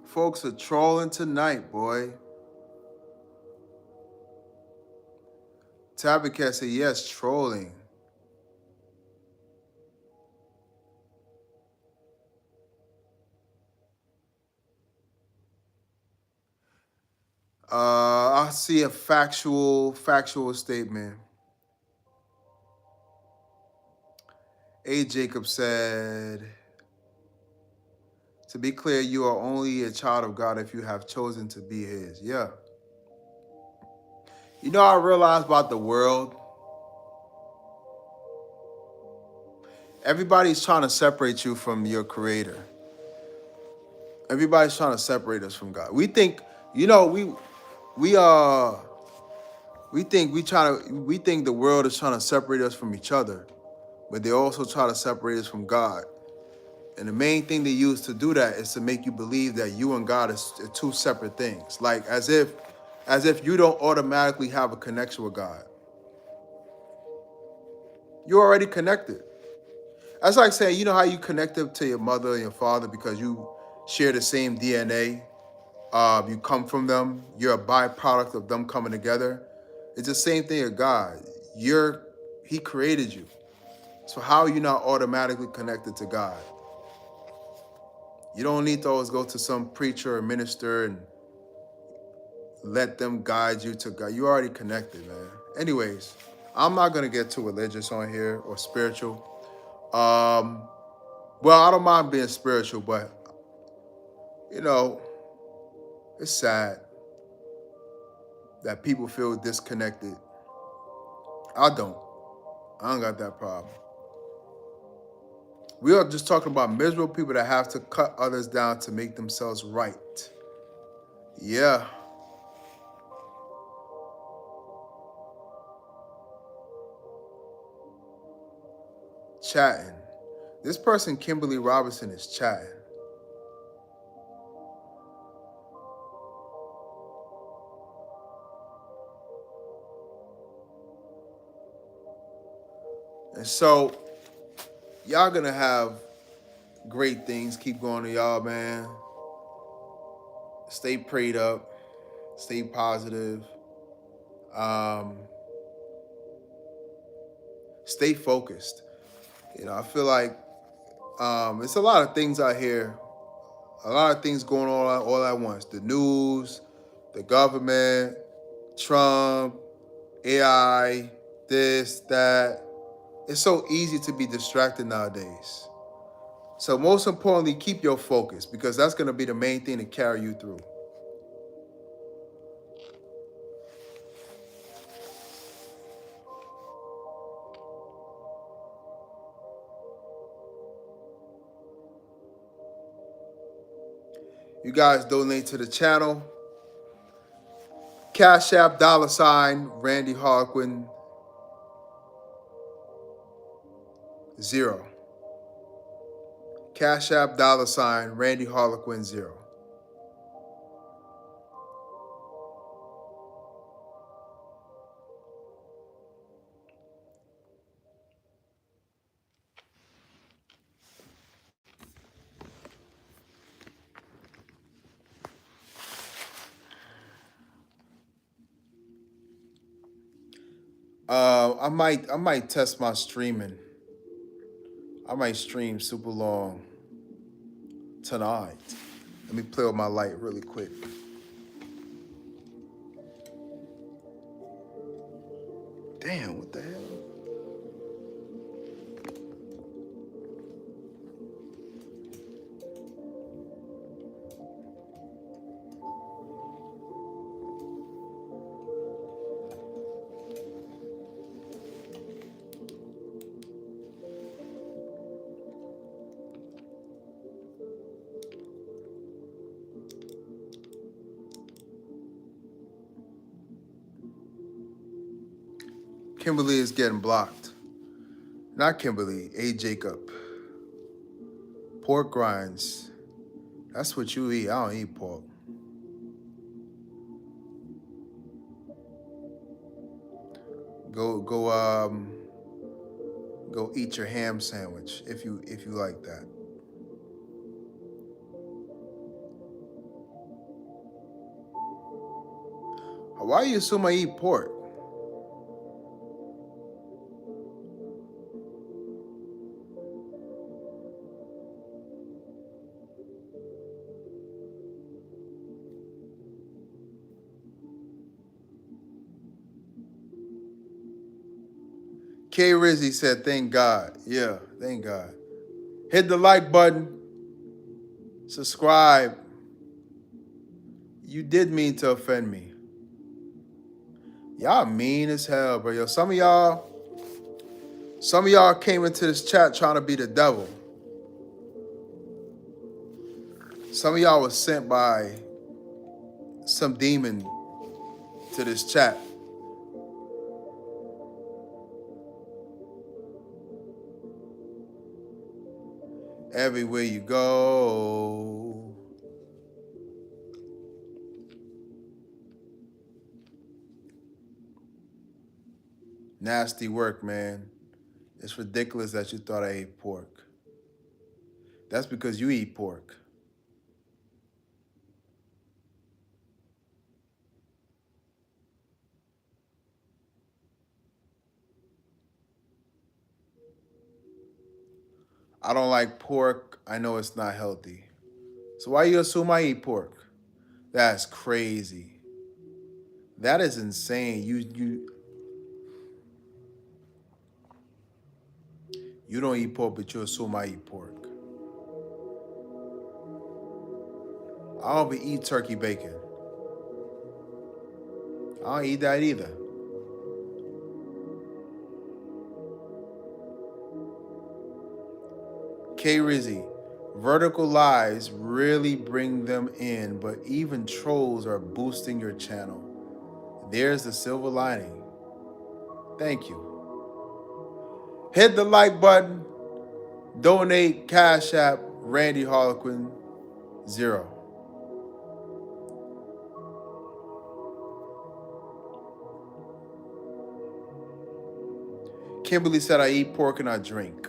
folks are trolling tonight, boy. Tabitha said yes, trolling. I see a factual statement. A. Jacob said, to be clear, you are only a child of God if you have chosen to be his. Yeah. You know, I realized about the world, everybody's trying to separate you from your creator. Everybody's trying to separate us from God. We think, you know, we think the world is trying to separate us from each other, but they also try to separate us from God. And the main thing they use to do that is to make you believe that you and God is two separate things. Like as if you don't automatically have a connection with God. You're already connected. That's like saying, you know how you connected to your mother and your father because you share the same DNA. You come from them. You're a byproduct of them coming together. It's the same thing with God. He created you. So how are you not automatically connected to God? You don't need to always go to some preacher or minister and let them guide you to God. You're already connected, man. Anyways, I'm not gonna get too religious on here or spiritual. Well, I don't mind being spiritual, but you know, it's sad that people feel disconnected. I don't got that problem. We are just talking about miserable people that have to cut others down to make themselves right. Yeah. Chatting. This person, Kimberly Robinson, is chatting. And so, y'all gonna have great things keep going to y'all, man. Stay prayed up. Stay positive. Stay focused. You know, I feel like it's a lot of things out here. A lot of things going on all at once. The news, the government, Trump, AI, this, that. It's so easy to be distracted nowadays. So most importantly, keep your focus because that's going to be the main thing to carry you through. You guys donate to the channel. Cash App, $ Randy Harquin 0. Cash App, $ Randy Harlequin 0. I might test my streaming. I might stream super long tonight. Let me play with my light really quick. Damn, what the hell? Kimberly is getting blocked. Not Kimberly, A. Jacob. Pork rinds. That's what you eat. I don't eat pork. Go eat your ham sandwich if you like that. Why do you assume I eat pork? K Rizzy said, thank God. Yeah, thank God. Hit the like button. Subscribe. You did mean to offend me. Y'all mean as hell, bro. Yo, some of y'all came into this chat trying to be the devil. Some of y'all was sent by some demon to this chat. Everywhere you go. Nasty work, man. It's ridiculous that you thought I ate pork. That's because you eat pork. I don't like pork. I know it's not healthy. So why you assume I eat pork? That's crazy. That is insane. You don't eat pork, but you assume I eat pork. I don't eat turkey bacon. I don't eat that either. K Rizzy, vertical lies really bring them in, but even trolls are boosting your channel. There's the silver lining. Thank you. Hit the like button. Donate Cash App Randy Harlequin 0. Kimberly said I eat pork and I drink.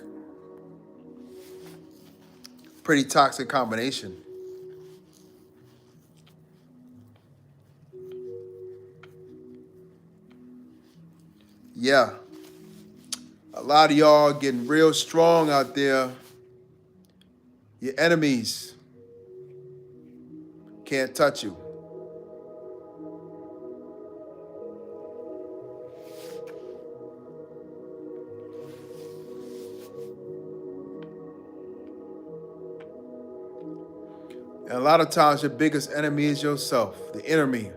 Pretty toxic combination. Yeah. A lot of y'all getting real strong out there. Your enemies can't touch you. And a lot of times your biggest enemy is yourself, the inner me.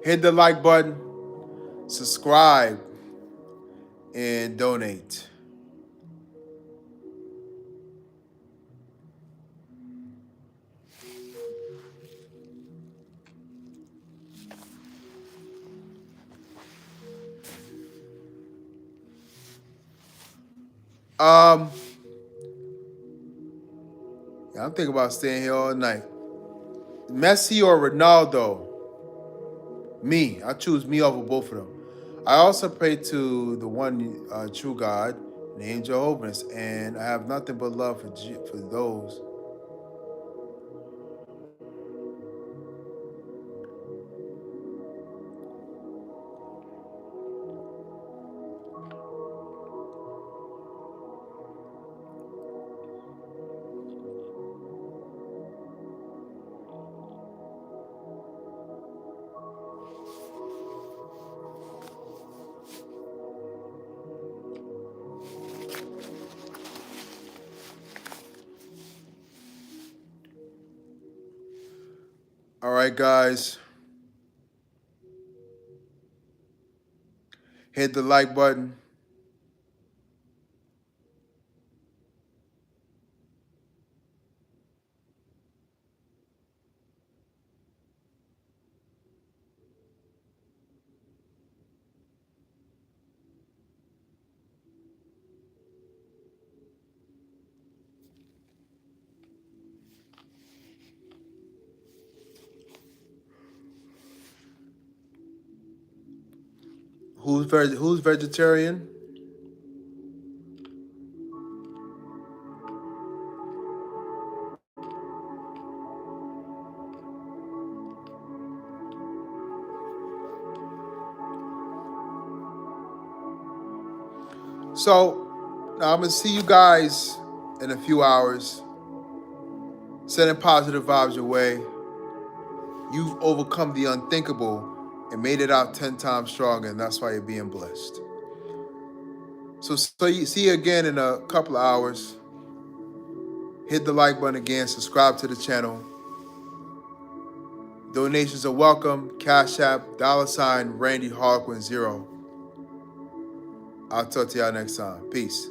Hit the like button, subscribe, and donate. Yeah, I'm thinking about staying here all night. Messi or Ronaldo? Me. I choose me over both of them. I also pray to the one true God named Jehovah's, and I have nothing but love for those. All right, guys. Hit the like button. Who's vegetarian? So now I'm gonna see you guys in a few hours. Sending positive vibes your way. You've overcome the unthinkable and made it out 10 times stronger, and that's why you're being blessed. So you see you again in a couple of hours. Hit the like button again, subscribe to the channel. Donations are welcome. Cash App, $ Randy Harquin 0. I'll talk to y'all next time. Peace.